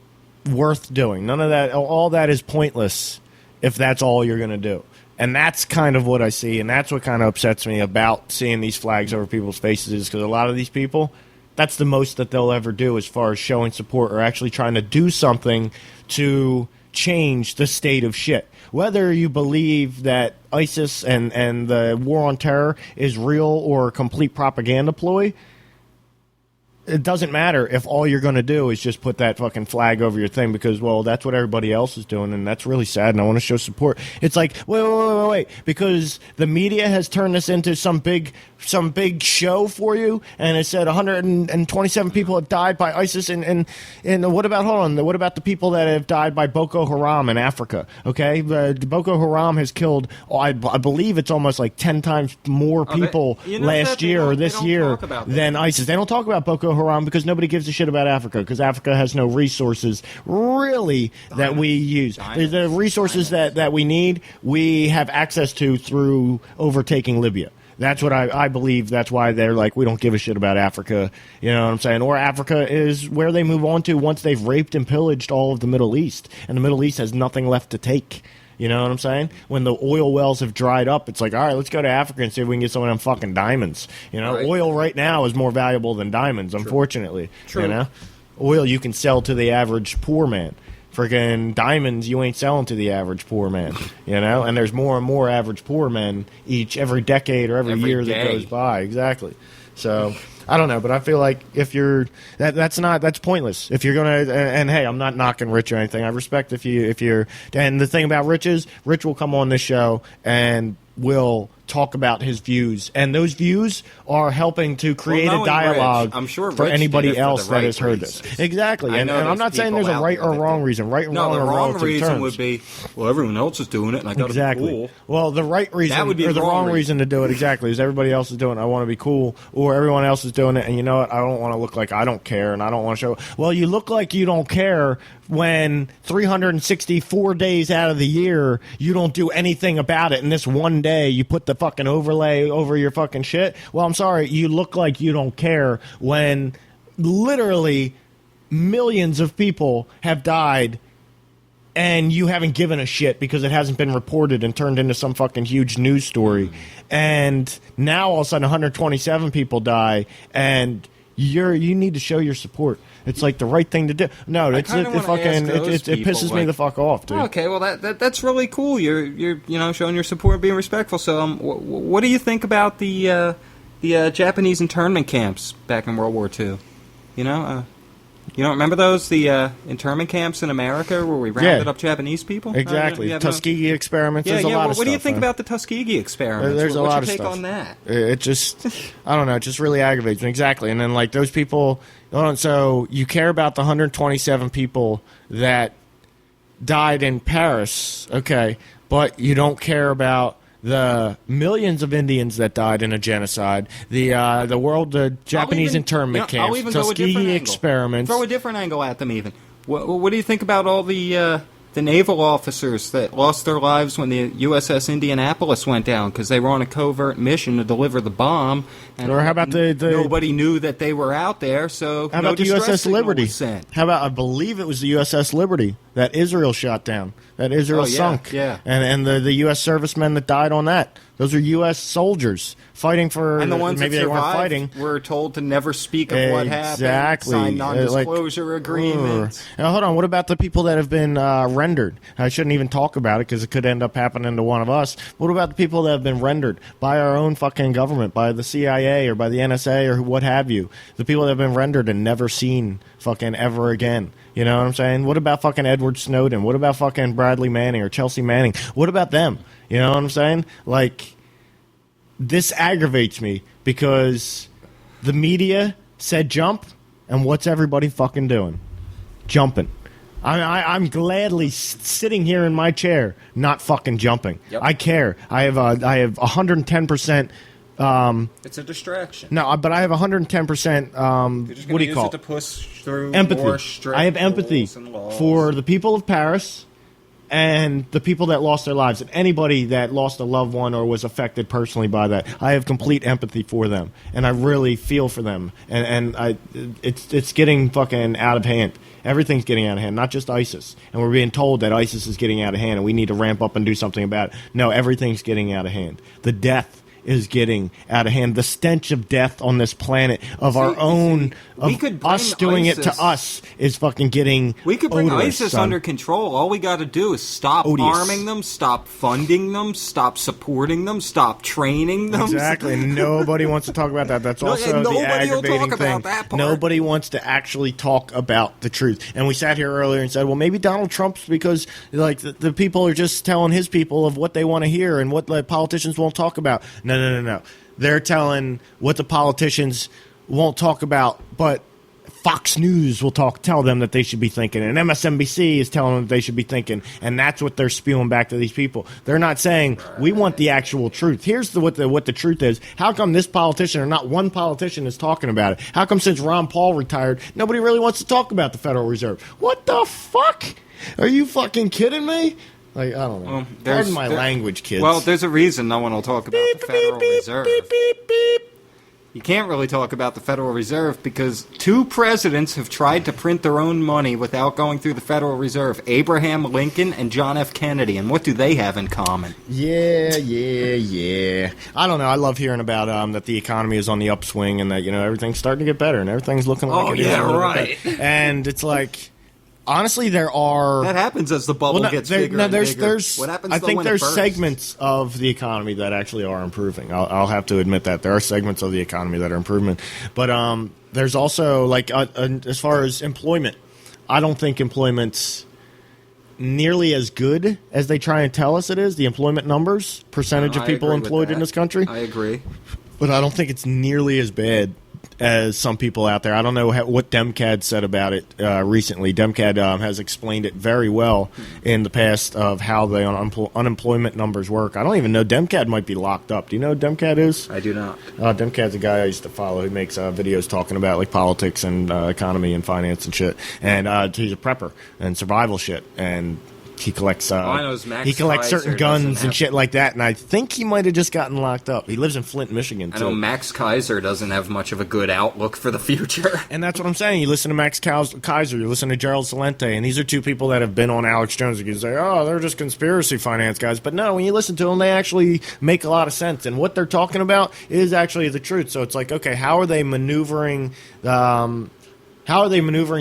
worth doing. None of that. All that is pointless if that's all you're going to do. And that's kind of what I see, and that's what kind of upsets me about seeing these flags over people's faces, is because a lot of these people, that's the most that they'll ever do as far as showing support or actually trying to do something to change the state of shit. Whether you believe that ISIS and the war on terror is real or a complete propaganda ploy, it doesn't matter if all you're going to do is just put that fucking flag over your thing, because, well, that's what everybody else is doing, and that's really sad, and I want to show support. It's like, wait, because the media has turned this into some big show for you, and it said 127 people have died by ISIS, and what about the people that have died by Boko Haram in Africa? Okay, Boko Haram has killed, I believe it's almost like 10 times more people last year or this year than ISIS. They don't talk about Boko Haram because nobody gives a shit about Africa, because Africa has no resources really that we use. The resources that we need, we have access to through overtaking Libya. That's what I believe. That's why they're like, we don't give a shit about Africa. You know what I'm saying? Or Africa is where they move on to once they've raped and pillaged all of the Middle East, and the Middle East has nothing left to take. You know what I'm saying? When the oil wells have dried up, it's like, all right, let's go to Africa and see if we can get some of them fucking diamonds. You know, oil right now is more valuable than diamonds, unfortunately. True. You know, oil you can sell to the average poor man. Freaking diamonds you ain't selling to the average poor man. You know, and there's more and more average poor men every decade or every year day. that goes by. Exactly. So I don't know, but I feel like if you're that's pointless. If you're gonna and hey, I'm not knocking Rich or anything. I respect if you're and the thing about Rich is Rich will come on this show and will talk about his views, and those views are helping to create a dialogue I'm sure for Rich anybody else for that right has heard reasons. this. Exactly, and I'm not saying there's a right or wrong reason. Right and wrong the are wrong relative reason terms. would be, well, everyone else is doing it, and I got to be cool. Well, the right reason that would be or the wrong reason to do it exactly is everybody else is doing it. I want to be cool, or everyone else is doing it, and you know what? I don't want to look like I don't care, and I don't want to show. Well, you look like you don't care when 364 days out of the year you don't do anything about it, and this one day you put the fucking overlay over your fucking shit. Well, I'm sorry, you look like you don't care when literally millions of people have died and you haven't given a shit because it hasn't been reported and turned into some fucking huge news story. And now all of a sudden 127 people die, and you need to show your support. It's like the right thing to do. No, it pisses me the fuck off, dude. Okay, well that's really cool. You're showing your support and being respectful. So what do you think about the Japanese internment camps back in World War II? You don't remember those? The internment camps in America where we rounded up Japanese people? Exactly. Tuskegee experiments. There's a lot of stuff. What do you think about the Tuskegee experiments? There's a lot of stuff. What's your take on that? It just, I don't know, it just really aggravates me. Exactly. And then, like, those people, so you care about the 127 people that died in Paris, okay, but you don't care about the millions of Indians that died in a genocide, the Japanese internment camps, Tuskegee experiments. Throw a different angle at them, even. What do you think about all the naval officers that lost their lives when the USS Indianapolis went down because they were on a covert mission to deliver the bomb? And or how about nobody knew that they were out there, so how about the USS Liberty? Sent. How about, I believe it was the USS Liberty that Israel shot down, that Israel sunk, and the U.S. servicemen that died on that. Those are U.S. soldiers fighting for. And the ones maybe that they weren't survived fighting. Were told to never speak of what happened. Sign non-disclosure agreements. Now, hold on. What about the people that have been rendered? I shouldn't even talk about it because it could end up happening to one of us. What about the people that have been rendered by our own fucking government, by the CIA or by the NSA or what have you? The people that have been rendered and never seen fucking ever again. You know what I'm saying? What about fucking Edward Snowden? What about fucking Bradley Manning or Chelsea Manning? What about them? You know what I'm saying? Like, this aggravates me because the media said jump, and what's everybody fucking doing? Jumping. I'm gladly sitting here in my chair, not fucking jumping. Yep. I care. I have 110%. It's a distraction. No, but I have 110%. What do you call it? To push through empathy. I have empathy for the people of Paris and the people that lost their lives, and anybody that lost a loved one or was affected personally by that. I have complete empathy for them, and I really feel for them. It's getting fucking out of hand. Everything's getting out of hand, not just ISIS. And we're being told that ISIS is getting out of hand, and we need to ramp up and do something about it. No, everything's getting out of hand. The death is getting out of hand. The stench of death on this planet of our own, of us doing it to us, is fucking getting We could bring odorous, ISIS son. under control. All we got to do is stop arming them, stop funding them, stop supporting them, stop training them. Exactly. Nobody wants to talk about that. That's also the aggravating thing. Nobody wants to actually talk about the truth. And we sat here earlier and said, well, maybe Donald Trump's because like the people are just telling his people of what they want to hear and what the politicians won't talk about. No. They're telling what the politicians won't talk about, but Fox News will tell them that they should be thinking, and MSNBC is telling them that they should be thinking, and that's what they're spewing back to these people. They're not saying we want the actual truth. Here's what the truth is. How come this politician or not one politician is talking about it? How come since Ron Paul retired, nobody really wants to talk about the Federal Reserve? What the fuck? Are you fucking kidding me? Like, I don't know. Pardon my language, kids. Well, there's a reason no one will talk about the Federal Reserve. You can't really talk about the Federal Reserve because 2 presidents have tried to print their own money without going through the Federal Reserve. Abraham Lincoln and John F. Kennedy. And what do they have in common? Yeah. I don't know. I love hearing about that the economy is on the upswing and that, everything's starting to get better and everything's looking like it is. Oh, yeah, right. And it's like... Honestly, there are... That happens as the bubble gets bigger and bigger. What happens I think there's bursts? segments of the economy that actually are improving. I'll have to admit that. There are segments of the economy that are improving. But there's also, as far as employment, I don't think employment's nearly as good as they try and tell us it is. The employment numbers, percentage of people employed in this country. I agree. But I don't think it's nearly as bad as some people out there. I don't know what Demcad said about it recently. Demcad has explained it very well in the past of how the unemployment numbers work. I don't even know. Demcad might be locked up. Do you know who Demcad is? I do not. Demcad's a guy I used to follow who makes videos talking about politics and economy and finance and shit. And he's a prepper and survival shit. And he collects certain guns and shit like that, and I think he might have just gotten locked up. He lives in Flint, Michigan. I know Max Kaiser doesn't have much of a good outlook for the future. And that's what I'm saying. You listen to Max Kaiser, you listen to Gerald Celente, and these are 2 people that have been on Alex Jones. You can say, oh, they're just conspiracy finance guys. But no, when you listen to them, they actually make a lot of sense. And what they're talking about is actually the truth. So it's like, okay, how are they maneuvering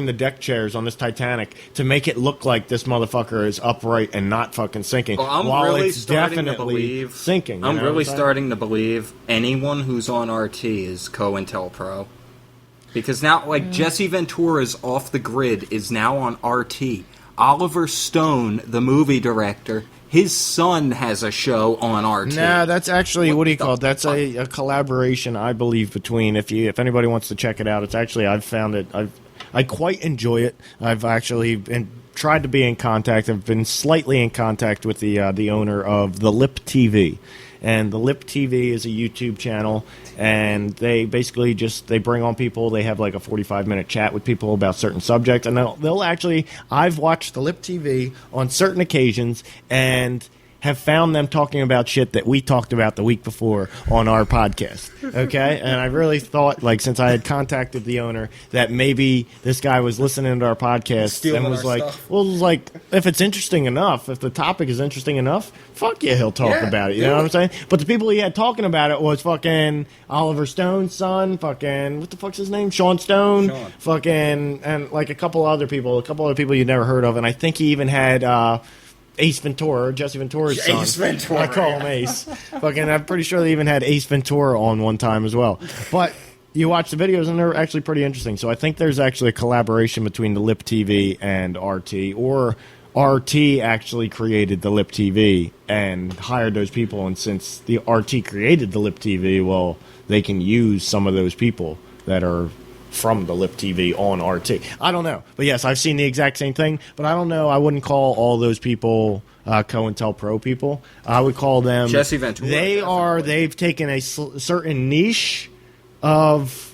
the deck chairs on this Titanic to make it look like this motherfucker is upright and not fucking sinking? Well, while it's definitely sinking. I'm really starting to believe anyone who's on RT is COINTELPRO. Because now, Jesse Ventura's Off the Grid is now on RT. Oliver Stone, the movie director, his son has a show on RT. Nah, that's actually, what do you call it? That's a collaboration, I believe, between, if anybody wants to check it out, it's actually, I've found it, I quite enjoy it. I've actually tried to be in contact. I've been slightly in contact with the owner of The Lip TV. And The Lip TV is a YouTube channel, and they basically they bring on people. They have a 45-minute chat with people about certain subjects, and they'll actually, I've watched The Lip TV on certain occasions, and have found them talking about shit that we talked about the week before on our podcast. Okay? And I really thought, since I had contacted the owner, that maybe this guy was listening to our podcast and was if it's interesting enough, if the topic is interesting enough, fuck yeah, he'll talk about it. You know what I'm saying? But the people he had talking about it was fucking Oliver Stone's son, fucking, what the fuck's his name? Sean Stone. Fucking, and a couple other people you'd never heard of. And I think he even had, Ace Ventura, Jesse Ventura's son. Ace Ventura. I call him Ace. Fucking, I'm pretty sure they even had Ace Ventura on one time as well. But you watch the videos, and they're actually pretty interesting. So I think there's actually a collaboration between the Lip TV and RT, or RT actually created the Lip TV and hired those people. And since the RT created the Lip TV, well, they can use some of those people that are from the Lip TV on RT. I don't know. But yes, I've seen the exact same thing, but I don't know. I wouldn't call all those people COINTELPRO people. I would call them... Jesse Ventura. They've taken a certain niche of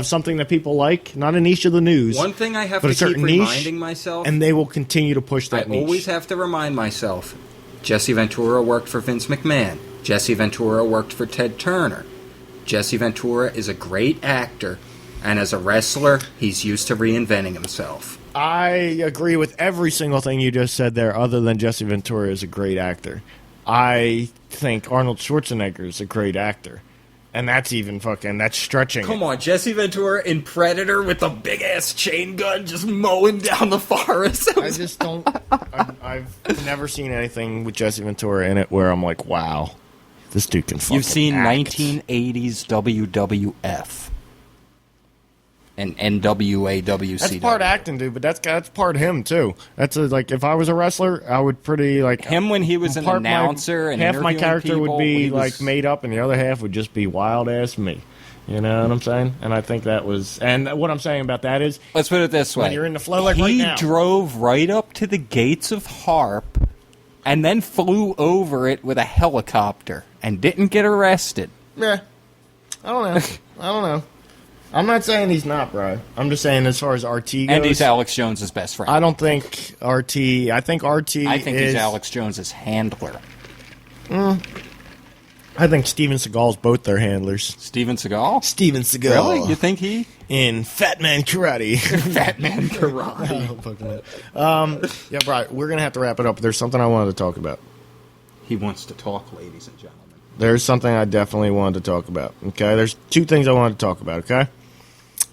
something that people like. Not a niche of the news. One thing I have to keep reminding myself... And they will continue to push that niche. I always have to remind myself, Jesse Ventura worked for Vince McMahon. Jesse Ventura worked for Ted Turner. Jesse Ventura is a great actor, and as a wrestler, he's used to reinventing himself. I agree with every single thing you just said there, other than Jesse Ventura is a great actor. I think Arnold Schwarzenegger is a great actor. And that's even that's stretching. Come on, Jesse Ventura in Predator with a big-ass chain gun just mowing down the forest. I just don't... I've never seen anything with Jesse Ventura in it where I'm like, wow. This dude can fucking You've seen act. 1980s WWF and NWA WCW. That's part acting, dude, but that's part him too. That's if I was a wrestler, I would pretty him when he was an announcer and half my character would be made up, and the other half would just be wild ass me. You know what I'm saying? And I think that was... And what I'm saying about that is... Let's put it this way. When you're in the flow right now... He drove right up to the gates of Harp and then flew over it with a helicopter and didn't get arrested. Yeah. I don't know. I'm not saying he's not, bro. I'm just saying as far as RT goes. And he's Alex Jones' best friend. I don't think RT. I think he's Alex Jones' handler. I think Steven Seagal's both their handlers. Steven Seagal? Steven Seagal. Really? You think he? In Fat Man Karate. Fat Man Karate. Yeah, Brian, we're going to have to wrap it up. There's something I wanted to talk about. He wants to talk, ladies and gentlemen. There's something I definitely wanted to talk about, okay? There's two things I wanted to talk about, okay?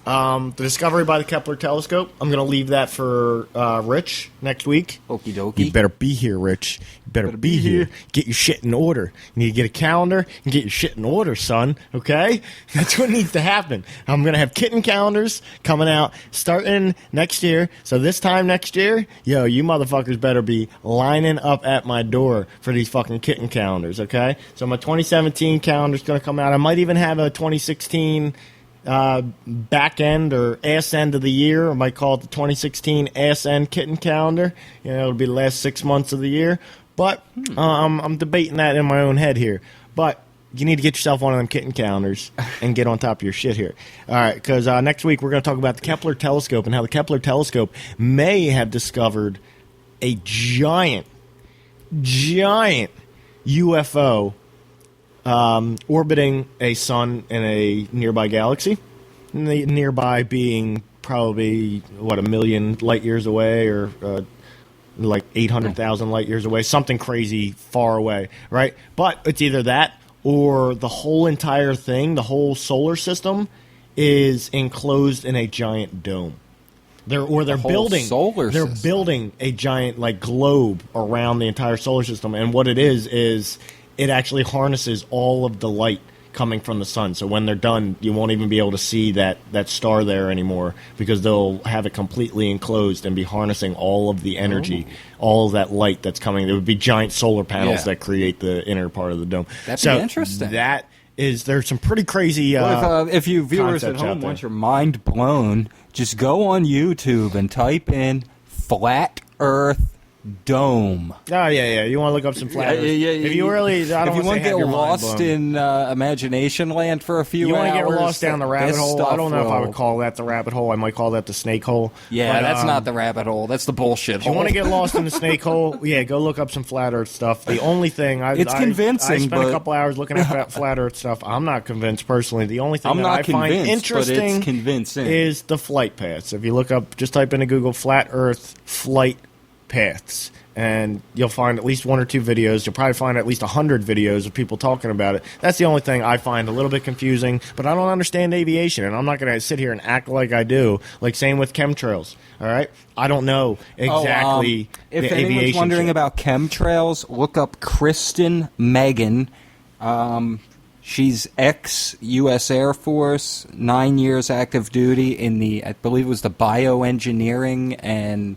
The discovery by the Kepler telescope. I'm going to leave that for Rich next week. Okie dokie. You better be here, Rich. You better be here. Get your shit in order. You need to get a calendar and get your shit in order, son, okay? That's what needs to happen. I'm going to have kitten calendars coming out starting next year. So this time next year, yo, you motherfuckers better be lining up at my door for these fucking kitten calendars, okay? So my 2017 calendar's going to come out. I might even have a 2016 back end or ass end of the year. I might call it the 2016 ass end kitten calendar. You know, it'll be the last 6 months of the year. But I'm debating that in my own head here. But you need to get yourself one of them kitten calendars and get on top of your shit here. All right, because next week we're going to talk about the Kepler telescope and how the Kepler telescope may have discovered a giant UFO orbiting a sun in a nearby galaxy. And the nearby being probably, what, 1 million light years away or like 800,000 light years away. Something crazy far away, right? But it's either that or the whole entire thing, the whole solar system, is enclosed in a giant dome. They're building a giant like globe around the entire solar system, and what it is it actually harnesses all of the light coming from the sun. So when they're done, you won't even be able to see that star there anymore because they'll have it completely enclosed and be harnessing all of the energy, all of that light that's coming. There would be giant solar panels that create the inner part of the dome. That'd be interesting. There's some pretty crazy if you viewers at home want your mind blown, just go on YouTube and type in Flat Earth Dome. Oh yeah. You want to look up some flat Earth? Yeah. If you really, I don't if you want to get lost in imagination land for a few hours, you want to get lost down the rabbit hole. I don't know if I would call that the rabbit hole. I might call that the snake hole. Yeah, but, that's not the rabbit hole. That's the bullshit hole. You want to get lost in the snake hole? Yeah, go look up some flat Earth stuff. The only thing it's convincing. I spent a couple hours looking at flat Earth stuff. I'm not convinced personally. The only thing I find interesting is the flight paths. If you look up, just type into Google flat Earth flight paths, and you'll find at least 1 or 2 videos. You'll probably find at least 100 videos of people talking about it. That's the only thing I find a little bit confusing, but I don't understand aviation, and I'm not going to sit here and act like I do. Like, same with chemtrails, all right? I don't know exactly if the anyone's aviation wondering shit. about chemtrails, look up Kristen Megan. She's ex-U.S. Air Force, 9 years active duty in the, I believe it was the bioengineering and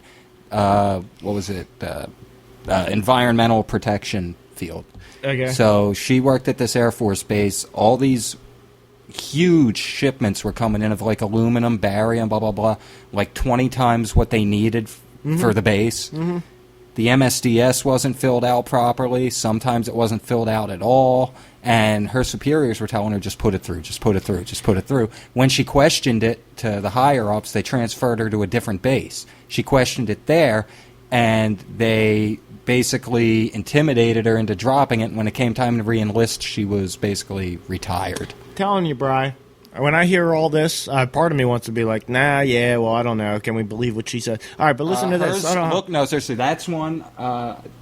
environmental protection field. Okay. So she worked at this Air Force base. All these huge shipments were coming in of like aluminum, barium, blah, blah, blah, like 20 times what they needed for the base. Mm-hmm. The MSDS wasn't filled out properly. Sometimes it wasn't filled out at all. And her superiors were telling her, just put it through, just put it through, just put it through. When she questioned it to the higher-ups, they transferred her to a different base. She questioned it there, and they basically intimidated her into dropping it. And when it came time to re-enlist, she was basically retired. Telling you, Bri. When I hear all this, part of me wants to be like, nah, yeah, well, I don't know. Can we believe what she said? All right, but listen to this. No, seriously, that's one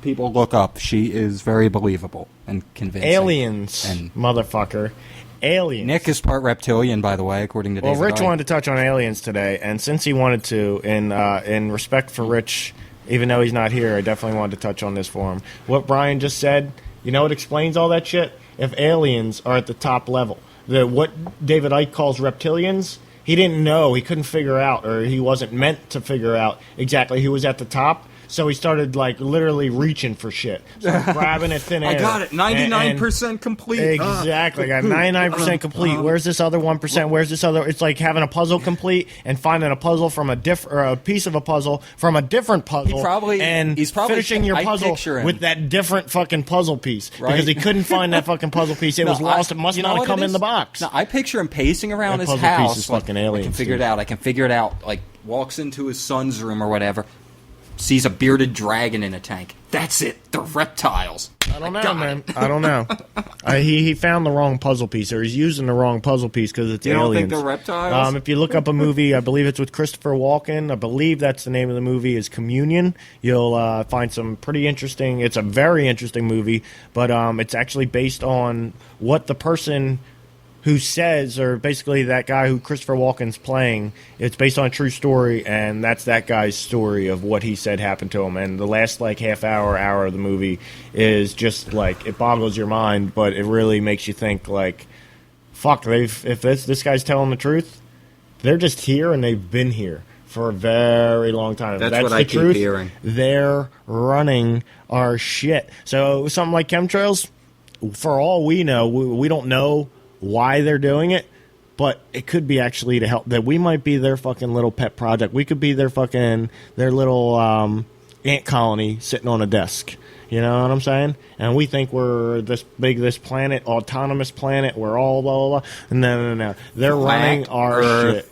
people look up. She is very believable and convincing. Aliens, motherfucker. Aliens. Nick is part reptilian, by the way, according to David. Well, Rich wanted to touch on aliens today, and since he wanted to, in respect for Rich, even though he's not here, I definitely wanted to touch on this for him. What Brian just said, you know what explains all that shit? If aliens are at the top level. What David Icke calls reptilians, he didn't know, he couldn't figure out, or he wasn't meant to figure out exactly who was at the top. So he started like literally reaching for shit, grabbing at thin air. I got it, 99% complete. Exactly, I got 99% complete. Where's this other 1%? Where's this other? It's like having a puzzle complete and finding a puzzle from a piece of a puzzle from a different puzzle. He's probably finishing your puzzle with that different fucking puzzle piece, right? Because he couldn't find that fucking puzzle piece. It was lost. It must not have come in the box. No, I picture him pacing around his house. Piece is fucking alien. I can figure it out. Like walks into his son's room or whatever. Sees a bearded dragon in a tank. That's it. The reptiles. I don't know, man. I don't know. He found the wrong puzzle piece, or he's using the wrong puzzle piece because it's aliens. You don't think they're reptiles? If you look up a movie, I believe it's with Christopher Walken. I believe that's the name of the movie is Communion. You'll find some pretty interesting. It's a very interesting movie, but it's actually based on what the person who says, or basically that guy who Christopher Walken's playing, it's based on a true story, and that's that guy's story of what he said happened to him. And the last like half hour of the movie is just like, it boggles your mind, but it really makes you think like, fuck, if this guy's telling the truth, they're just here and they've been here for a very long time. That's what I keep hearing. They're running our shit. So something like chemtrails, for all we know, we don't know why they're doing it, but it could be actually to help, that we might be their fucking little pet project. We could be their little ant colony sitting on a desk. You know what I'm saying? And we think we're this big, this planet, autonomous planet, we're all blah, blah, blah. No. They're running our shit.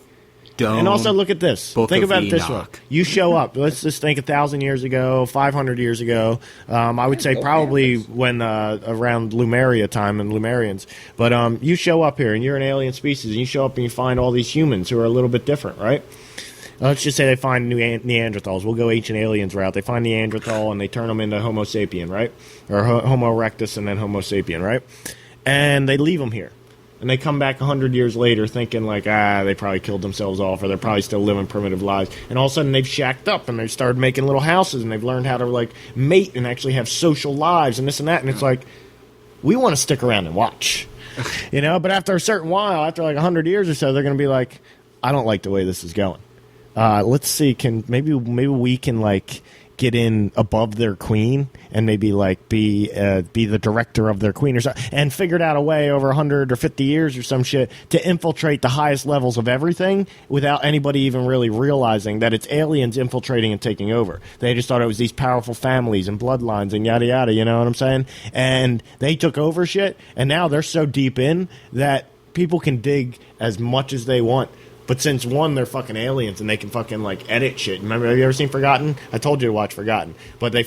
And also look at this. Think about it this way. You show up. Let's just think 1,000 years ago, 500 years ago. I would say probably when around Lemuria time and Lemurians. But you show up here and you're an alien species, and you show up and you find all these humans who are a little bit different, right? Let's just say they find new Neanderthals. We'll go ancient aliens route. They find Neanderthal and they turn them into Homo sapien, right? Or Homo erectus and then Homo sapien, right? And they leave them here. And they come back 100 years later thinking like, they probably killed themselves off, or they're probably still living primitive lives. And all of a sudden they've shacked up and they've started making little houses and they've learned how to like mate and actually have social lives and this and that. And it's like, we want to stick around and watch, you know? But after a certain while, after like 100 years or so, they're going to be like, I don't like the way this is going. Let's see, maybe we can like get in above their queen and maybe like be the director of their queen or something, and figured out a way over 100 or 50 years or some shit to infiltrate the highest levels of everything without anybody even really realizing that it's aliens infiltrating and taking over. They just thought it was these powerful families and bloodlines and yada yada, you know what I'm saying? And they took over shit, and now they're so deep in that people can dig as much as they want. But since one, they're fucking aliens and they can fucking like edit shit. Remember, have you ever seen Forgotten? I told you to watch Forgotten. But they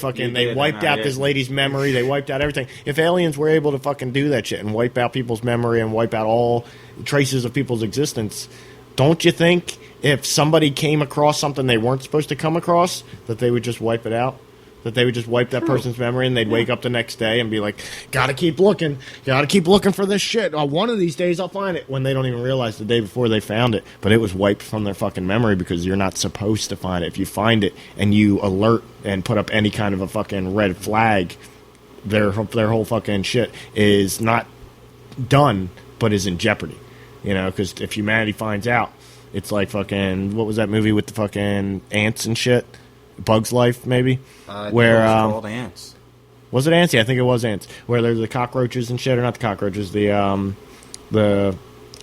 wiped out this lady's memory. They wiped out everything. If aliens were able to fucking do that shit and wipe out people's memory and wipe out all traces of people's existence, don't you think if somebody came across something they weren't supposed to come across, that they would just wipe it out? That they would just wipe that person's memory and they'd wake up the next day and be like, gotta keep looking for this shit. One of these days I'll find it, when they don't even realize the day before they found it. But it was wiped from their fucking memory because you're not supposed to find it. If you find it and you alert and put up any kind of a fucking red flag, their whole fucking shit is not done, but is in jeopardy. You know, because if humanity finds out, it's like fucking, what was that movie with the fucking ants and shit? Bug's Life, maybe? Where it was called Ants. Was it Ants? Yeah, I think it was Ants. Where there's the cockroaches and shit, or not the cockroaches, the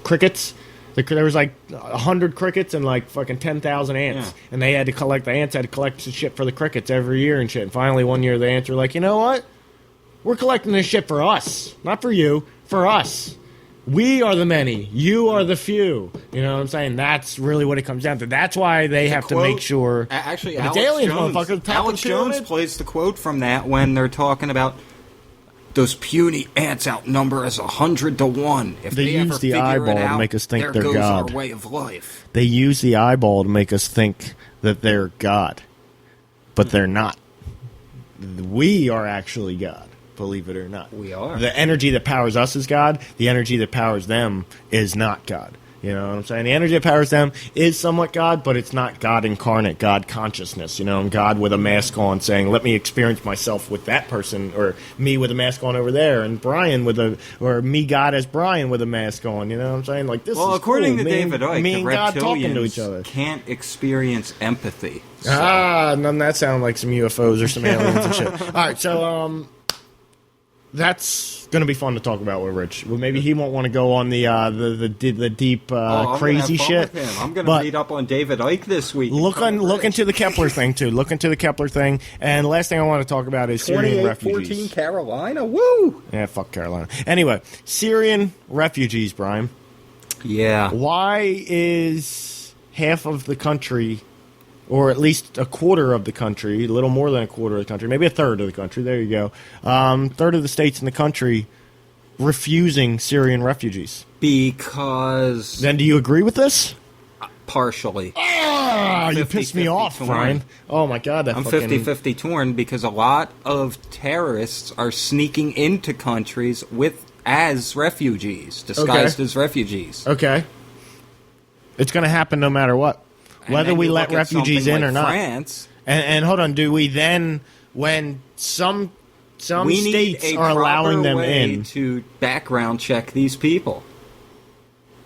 crickets. There was like 100 crickets and like fucking 10,000 ants. Yeah. And the ants had to collect shit for the crickets every year and shit. And finally one year the ants were like, you know what? We're collecting this shit for us. Not for you, for us. We are the many. You are the few. You know what I'm saying? That's really what it comes down to. That's why they have to make sure. Actually, Alex Jones plays the quote from that when they're talking about those puny ants outnumber us 100 to 1. If they use the eyeball to make us think they're God. Our way of life. They use the eyeball to make us think that they're God, but they're not. We are actually God. Believe it or not. We are. The energy that powers us is God. The energy that powers them is not God. You know what I'm saying? The energy that powers them is somewhat God, but it's not God incarnate, God consciousness, you know, and God with a mask on saying, let me experience myself with that person, or me with a mask on over there, and Brian or me, God, as Brian with a mask on, you know what I'm saying? Like, this is according cool. to David Icke, me the and God talking to each other. reptilians can't experience empathy. So. None that sound like some UFOs or some aliens and shit. All right, so, that's going to be fun to talk about with Rich. Well, maybe he won't want to go on the deep crazy shit. I'm going to read up on David Icke this week. Look into the Kepler thing too. Look into the Kepler thing. And the last thing I want to talk about is Syrian refugees. 28-14 Carolina. Woo! Yeah, fuck Carolina. Anyway, Syrian refugees, Brian. Yeah. Why is half of the country, or at least a quarter of the country, a little more than a quarter of the country, maybe a third of the country, there you go, third of the states in the country refusing Syrian refugees? Because... Then do you agree with this? Partially. You pissed me off, Brian. Oh, my God. I'm 50-50 torn because a lot of terrorists are sneaking into countries as refugees, disguised as refugees. Okay. It's going to happen no matter what. Whether we let refugees in or not. France, and hold on, do we then, when some states are allowing them in, to background check these people?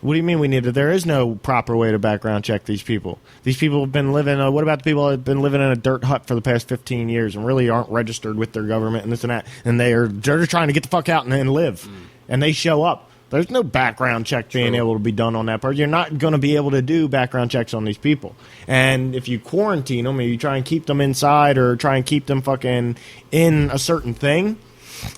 What do you mean we need it? There is no proper way to background check these people. These people have been living. What about the people that have been living in a dirt hut for the past 15 years and really aren't registered with their government and this and that, and they're trying to get the fuck out and live, and they show up. There's no background check being able to be done on that person. You're not going to be able to do background checks on these people. And if you quarantine them, or you try and keep them inside, or try and keep them fucking in a certain thing,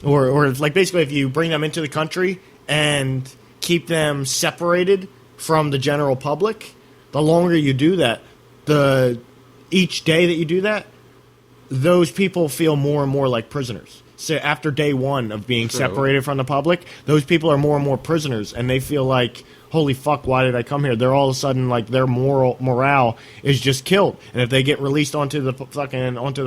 or like basically if you bring them into the country and keep them separated from the general public, the longer you do that, each day that you do that, those people feel more and more like prisoners. So after day one of being separated from the public, those people are more and more prisoners, and they feel like, holy fuck, why did I come here? They're all of a sudden like their morale is just killed, and if they get released onto the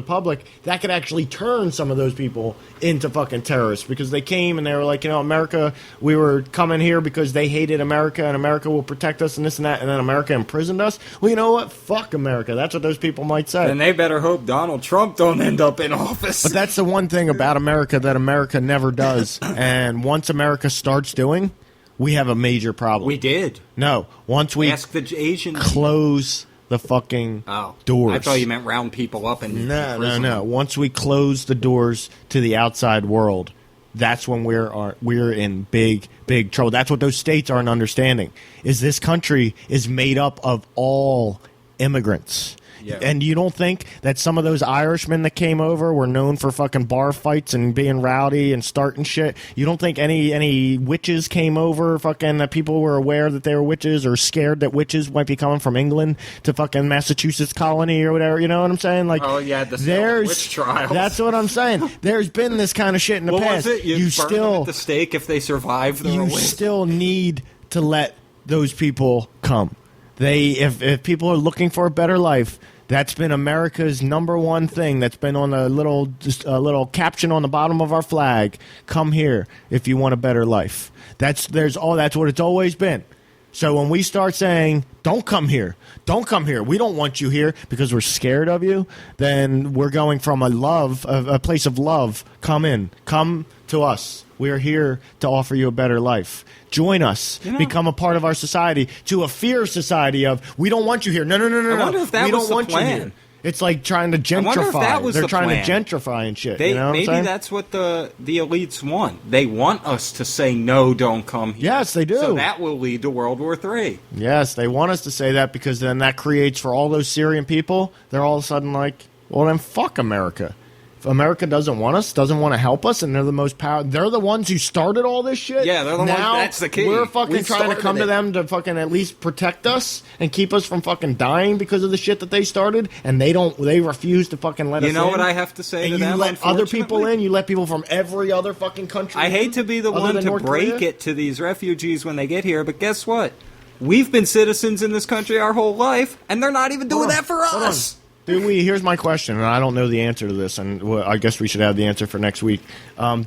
public, that could actually turn some of those people into fucking terrorists, because they came and they were like, you know, America, we were coming here because they hated America, and America will protect us and this and that, and then America imprisoned us. Well, you know what? Fuck America. That's what those people might say. And they better hope Donald Trump don't end up in office. But that's the one thing about America that America never does, and once America starts doing, we have a major problem. We did. No. Once we ask the Asians, close the fucking doors. I thought you meant round people up and No. Once we close the doors to the outside world, that's when we're in big trouble. That's what those states aren't understanding. Is this country is made up of all immigrants. Yeah. And you don't think that some of those Irishmen that came over were known for fucking bar fights and being rowdy and starting shit? You don't think any witches came over, fucking, that people were aware that they were witches or scared that witches might be coming from England to fucking Massachusetts colony or whatever? You know what I'm saying? Like, oh yeah, there's witch trials. That's what I'm saying. There's been this kind of shit in the past. Was it? You burn them at the stake if they survive. You still need to let those people come. If people are looking for a better life, that's been America's number one thing. That's been on a little caption on the bottom of our flag. Come here if you want a better life. That's what it's always been. So when we start saying, don't come here, we don't want you here because we're scared of you, then we're going from a place of love. Come to us. We are here to offer you a better life. Join us. Become a part of our society, to a fear society of, we don't want you here. No. I wonder if that we was don't the want plan. you here. It's like trying to gentrify. I wonder if that was They're the trying plan. to gentrify and shit. Maybe that's what the elites want. They want us to say, no, don't come here. Yes, they do. So that will lead to World War III. Yes, they want us to say that, because then that creates, for all those Syrian people, they're all of a sudden like, well, then fuck America. If America doesn't want us, doesn't want to help us, and they're the most they're the ones who started all this shit. Yeah, they're the ones. That's the key. We're fucking trying to come to them to fucking at least protect us and keep us from fucking dying because of the shit that they started, and they refuse to fucking let us in. You know what I have to say to them? You let other people in. You let people from every other fucking country. I hate to be the one to break it to these refugees when they get here, but guess what? We've been citizens in this country our whole life, and they're not even doing that for us. Here's my question, and I don't know the answer to this, and I guess we should have the answer for next week.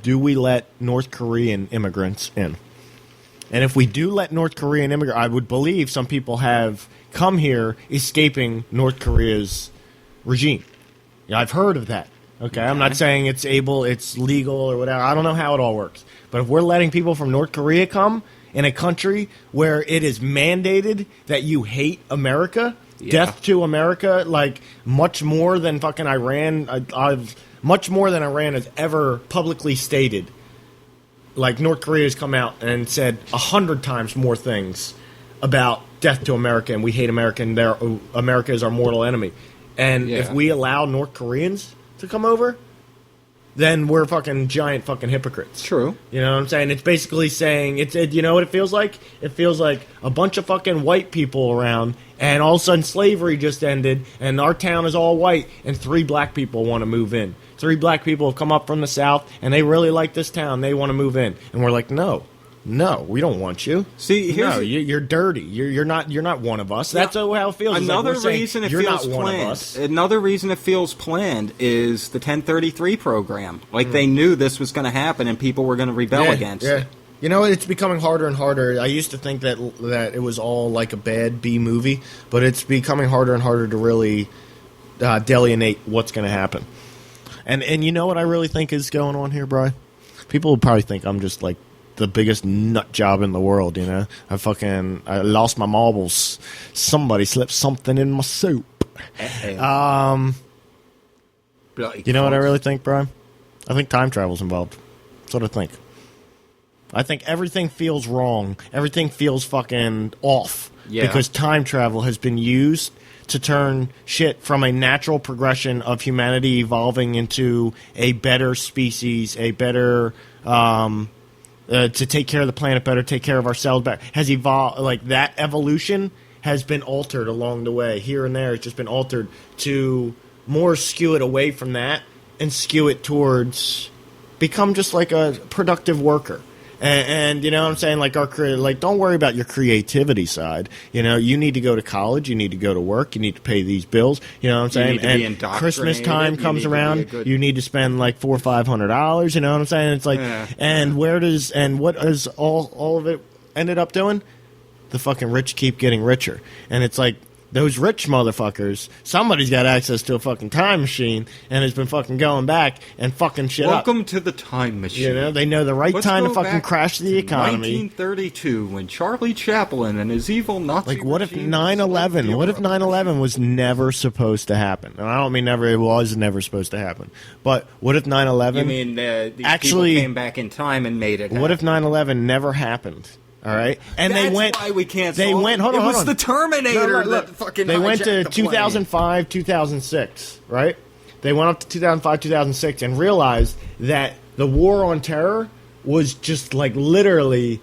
Do we let North Korean immigrants in? And if we do let North Korean immigrants, I would believe some people have come here escaping North Korea's regime. Yeah, I've heard of that. Okay, I'm not saying it's legal or whatever. I don't know how it all works. But if we're letting people from North Korea come in a country where it is mandated that you hate America, death to America, like much more than fucking Iran, much more than Iran has ever publicly stated. Like North Korea has come out and said 100 times more things about death to America and we hate America and America is our mortal enemy. And if we allow North Koreans to come over, then we're fucking giant fucking hypocrites. True. You know what I'm saying? It's basically saying, you know what it feels like? It feels like a bunch of fucking white people around, and all of a sudden slavery just ended, and our town is all white, and 3 black people want to move in. 3 black people have come up from the South, and they really like this town. They want to move in. And we're like, no, we don't want you. See, you're dirty. You're not one of us. That's how it feels. Another reason it feels planned. Another reason it feels planned is the 1033 program. Like they knew this was going to happen, and people were going to rebel against it. You know, it's becoming harder and harder. I used to think that it was all like a bad B movie, but it's becoming harder and harder to really delineate what's going to happen. And you know what I really think is going on here, Brian? People will probably think I'm just like the biggest nut job in the world, you know? I lost my marbles. Somebody slipped something in my soup. You know what I really think, Brian? I think time travel's involved. That's what I think. I think everything feels wrong. Everything feels fucking off. Yeah. Because time travel has been used to turn shit from a natural progression of humanity evolving into a better species, a better to take care of the planet better, take care of ourselves better, has evolved. Like that evolution has been altered along the way. Here and there, it's just been altered to more skew it away from that and skew it towards become just like a productive worker. And you know what I'm saying? Like don't worry about your creativity side. You know, you need to go to college, you need to go to work, you need to pay these bills. You know what I'm saying? And Christmas time comes around, you need to spend like $400 or $500. You know what I'm saying? It's like, and what is all of it ended up doing? The fucking rich keep getting richer, and it's like. Those rich motherfuckers, somebody's got access to a fucking time machine and has been fucking going back and fucking shit Welcome to the time machine. You know, they know the right time to fucking crash the economy. 1932, when Charlie Chaplin and his evil Nazi Like, what if 9/11? What if 9/11 was never supposed to happen? And I don't mean never. It was never supposed to happen. But what if 9/11? You mean these actually people came back in time and made it? What if 9/11 never happened? All right, and that's they went. Why we can't. They went. Hold on. It was the Terminator that fucking. They went to the 2005, 2006. Right? They went up to 2005, 2006, and realized that the war on terror was just like literally.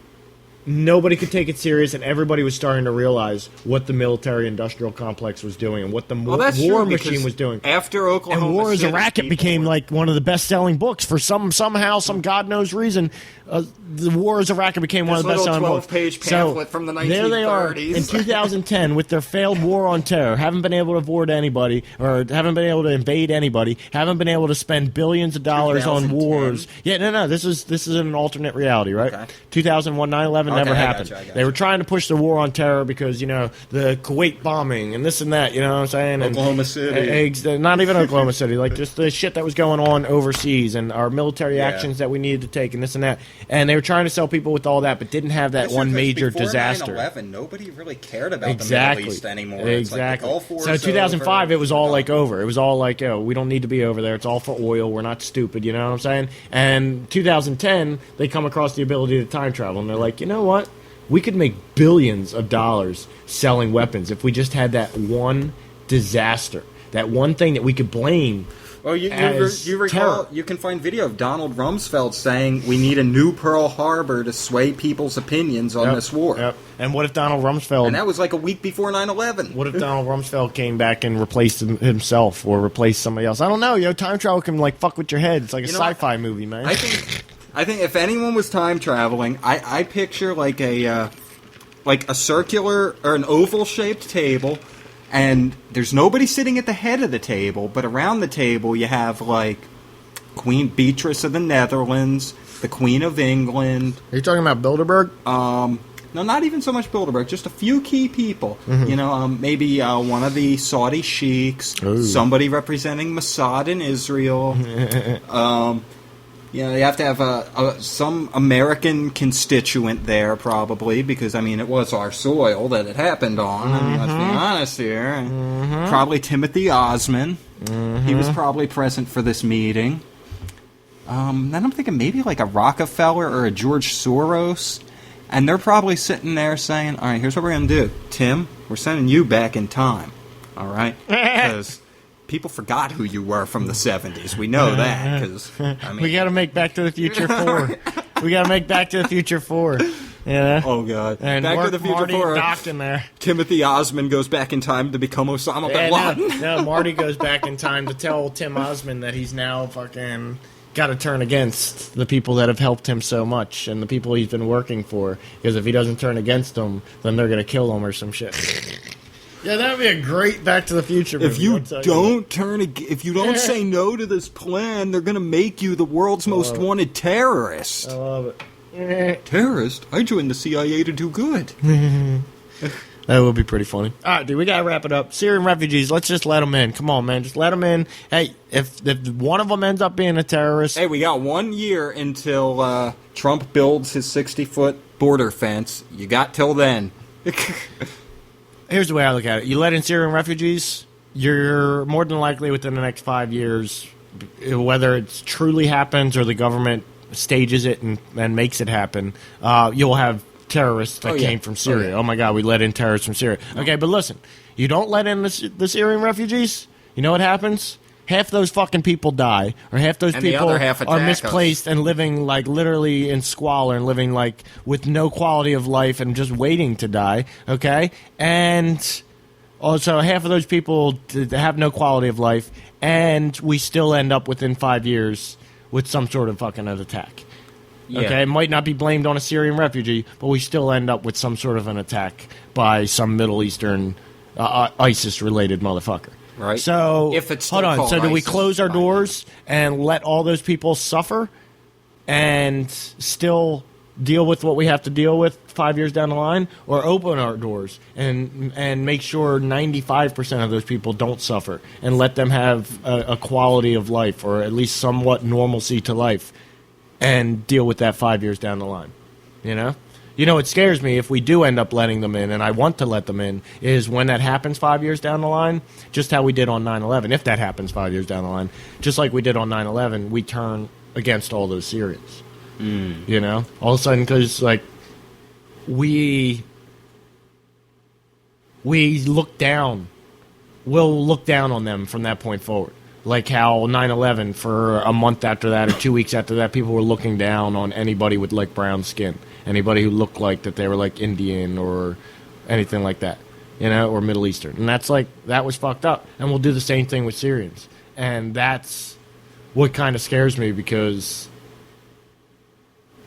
Nobody could take it serious, and everybody was starting to realize what the military-industrial complex was doing and what the war machine was doing. After Oklahoma and War City, as a Racket became like one of the best-selling books for somehow, some God knows reason. The War as a Racket became one of the best-selling books. 12-page pamphlet from the 1930s. There they are in 2010 with their failed war on terror. Haven't been able to avoid anybody, or haven't been able to invade anybody. Haven't been able to spend billions of dollars on wars. Yeah, no. This is an alternate reality, right? Okay. 2001, 9/11 never happened. They were trying to push the war on terror because, you know, the Kuwait bombing and this and that, you know what I'm saying? Oklahoma City. Not even Oklahoma City, like just the shit that was going on overseas and our military actions that we needed to take and this and that. And they were trying to sell people with all that, but didn't have that one major disaster. 9/11, nobody really cared about the Middle East anymore. Exactly. Like so 2005, it was all like over. It was all like, oh, we don't need to be over there. It's all for oil. We're not stupid, you know what I'm saying? And 2010, they come across the ability to time travel, and they're like, you know what? We could make billions of dollars selling weapons if we just had that one disaster, that one thing that we could blame. Well, you recall, terror. You can find video of Donald Rumsfeld saying we need a new Pearl Harbor to sway people's opinions on this war. Yep. And what if Donald Rumsfeld... And that was like a week before 9/11. What if Donald Rumsfeld came back and replaced himself or replaced somebody else? I don't know. Time travel can like fuck with your head. It's like a sci-fi movie, man. I think if anyone was time traveling, I picture like a circular or an oval shaped table, and there's nobody sitting at the head of the table, but around the table you have like Queen Beatrice of the Netherlands, the Queen of England. Are you talking about Bilderberg? No, not even so much Bilderberg. Just a few key people. Mm-hmm. Maybe one of the Saudi sheiks, somebody representing Mossad in Israel. You have to have some American constituent there, probably, because, it was our soil that it happened on. Mm-hmm. Let's be honest here. Mm-hmm. Probably Timothy Osman. Mm-hmm. He was probably present for this meeting. Then I'm thinking maybe like a Rockefeller or a George Soros. And they're probably sitting there saying, all right, here's what we're going to do. Tim, we're sending you back in time. All right? Because people forgot who you were from the 70s. We know that. Cause, we got to make Back to the Future 4. We got to make Back to the Future 4. Yeah. Oh, God. And Back to the Future Marty 4. Doc in there. Timothy Osman goes back in time to become Osama bin Laden. No, Marty goes back in time to tell Tim Osman that he's now fucking got to turn against the people that have helped him so much and the people he's been working for. Because if he doesn't turn against them, then they're going to kill him or some shit. Yeah, that would be a great Back to the Future movie. If you don't say no to this plan, they're going to make you the world's most wanted terrorist. I love it. Terrorist? I joined the CIA to do good. That would be pretty funny. All right, dude, we got to wrap it up. Syrian refugees, let's just let them in. Come on, man, just let them in. Hey, if one of them ends up being a terrorist... Hey, we got 1 year until Trump builds his 60-foot border fence. You got till then. Here's the way I look at it. You let in Syrian refugees, you're more than likely within the next 5 years, whether it truly happens or the government stages it and makes it happen, you'll have terrorists that came from Syria. Oh, my God, we let in terrorists from Syria. Okay, but listen, you don't let in the Syrian refugees, you know what happens? Half those fucking people die, or half those people are misplaced and living, like, literally in squalor and living, like, with no quality of life and just waiting to die, okay? And also half of those people have no quality of life, and we still end up within 5 years with some sort of fucking attack. Yeah. Okay, it might not be blamed on a Syrian refugee, but we still end up with some sort of an attack by some Middle Eastern ISIS-related motherfucker. Right. So, if it's hold on. So, do we close our doors now and let all those people suffer and still deal with what we have to deal with 5 years down the line, or open our doors and make sure 95% of those people don't suffer and let them have a quality of life or at least somewhat normalcy to life and deal with that 5 years down the line? You know? It scares me if we do end up letting them in, and I want to let them in, is when that happens 5 years down the line, just how we did on 9/11. If that happens 5 years down the line, just like we did on 9/11, we turn against all those Syrians. All of a sudden, because, like, we look down. We'll look down on them from that point forward. Like how 9/11, for a month after that or 2 weeks after that, people were looking down on anybody with, like, brown skin. Anybody who looked like that they were, like, Indian or anything like that, or Middle Eastern. And that's, like, that was fucked up. And we'll do the same thing with Syrians. And that's what kind of scares me, because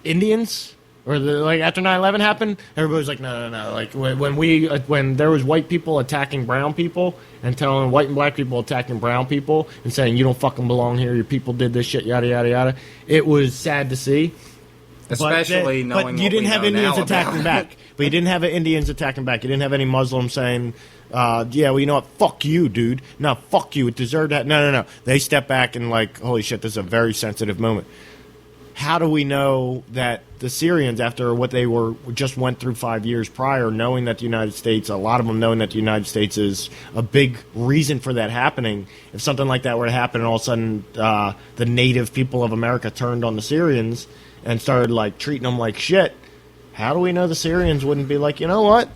Indians, or after 9/11 happened, everybody was like, no. Like, when there was white people attacking brown people and telling white and black people attacking brown people and saying, you don't fucking belong here, your people did this shit, yada, yada, yada, it was sad to see. Especially knowing but you didn't have Indians attacking back. But you didn't have Indians attacking back. You didn't have any Muslims saying, yeah, well, you know what? Fuck you, dude. No, fuck you. It deserved that. No. They step back and, like, holy shit, this is a very sensitive moment. How do we know that the Syrians, after what they just went through 5 years prior, knowing that the United States, a lot of them knowing that the United States is a big reason for that happening, if something like that were to happen and all of a sudden the native people of America turned on the Syrians and started, like, treating them like shit, how do we know the Syrians wouldn't be like, you know what?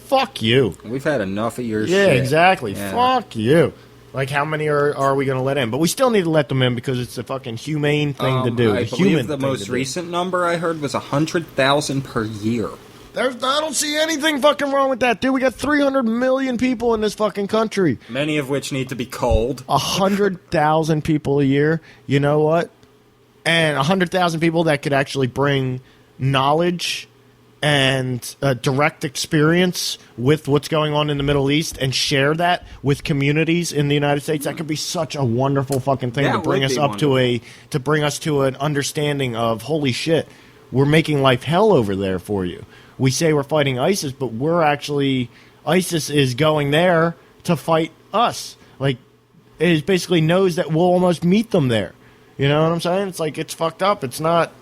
Fuck you. We've had enough of your shit. Yeah, exactly. Yeah. Fuck you. Like, how many are we going to let in? But we still need to let them in because it's a fucking humane thing to do. I believe the most recent number I heard was 100,000 per year. I don't see anything fucking wrong with that, dude. We got 300 million people in this fucking country. Many of which need to be culled. 100,000 people a year. You know what? And 100,000 people that could actually bring knowledge and a direct experience with what's going on in the Middle East and share that with communities in the United States, that could be such a wonderful fucking thing to bring us up to bring us to an understanding of, holy shit, we're making life hell over there for you. We say we're fighting ISIS, but ISIS is going there to fight us. Like, it basically knows that we'll almost meet them there. You know what I'm saying? It's like, it's fucked up. It's not,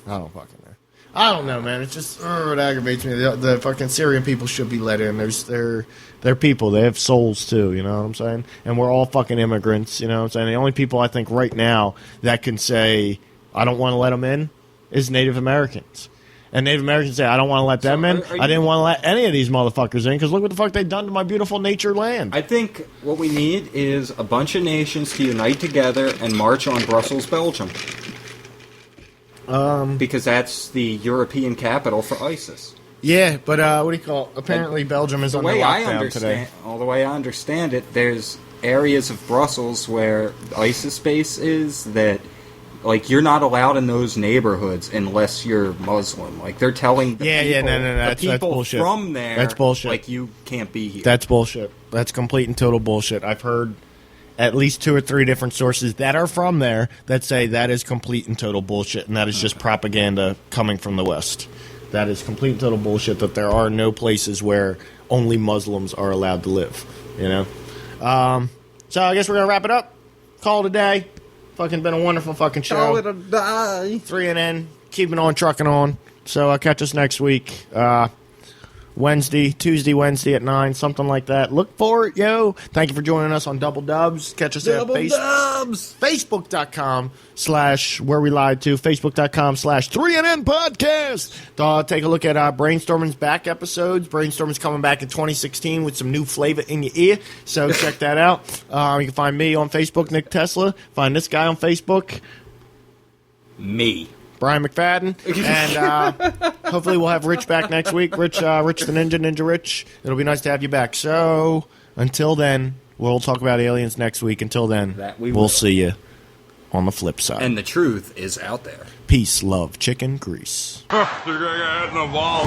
I don't fucking know. I don't know, man. It's just, it aggravates me. The fucking Syrian people should be let in. They're people. They have souls, too, you know what I'm saying? And we're all fucking immigrants, you know what I'm saying? The only people I think right now that can say, I don't want to let them in, is Native Americans. And Native Americans say, I don't want to let them in. I didn't want to let any of these motherfuckers in, because look what the fuck they've done to my beautiful nature land. I think what we need is a bunch of nations to unite together and march on Brussels, Belgium. Because that's the European capital for ISIS. Yeah, but what do you call it? Apparently Belgium is under lockdown today. The way I understand it, there's areas of Brussels where the ISIS base is that, like, you're not allowed in those neighborhoods unless you're Muslim. Like, they're telling the that's bullshit. From there, that's bullshit. Like, you can't be here. That's bullshit. That's complete and total bullshit. I've heard at least 2 or 3 different sources that are from there that say that is complete and total bullshit, and that is just propaganda coming from the West. That is complete and total bullshit, that there are no places where only Muslims are allowed to live, you know? So I guess we're going to wrap it up. Call it a day. Fucking been a wonderful fucking show. Call it a day. 3 and N. Keeping on, trucking on. So I'll catch us next week. Tuesday, Wednesday at 9, something like that. Look for it, yo. Thank you for joining us on Double Dubs. Catch us at Facebook.com/ where we lied to. Facebook.com/ 3NN podcast. Take a look at Brainstorming's back episodes. Brainstorming's coming back in 2016 with some new flavor in your ear. So check that out. You can find me on Facebook, Nick Tesla. Find this guy on Facebook. Me. Brian McFadden, and hopefully we'll have Rich back next week. Rich the Ninja Rich. It'll be nice to have you back. So until then, we'll talk about aliens next week. Until then, we'll see you on the flip side. And the truth is out there. Peace, love, chicken, grease. You're gonna get hit in the ball.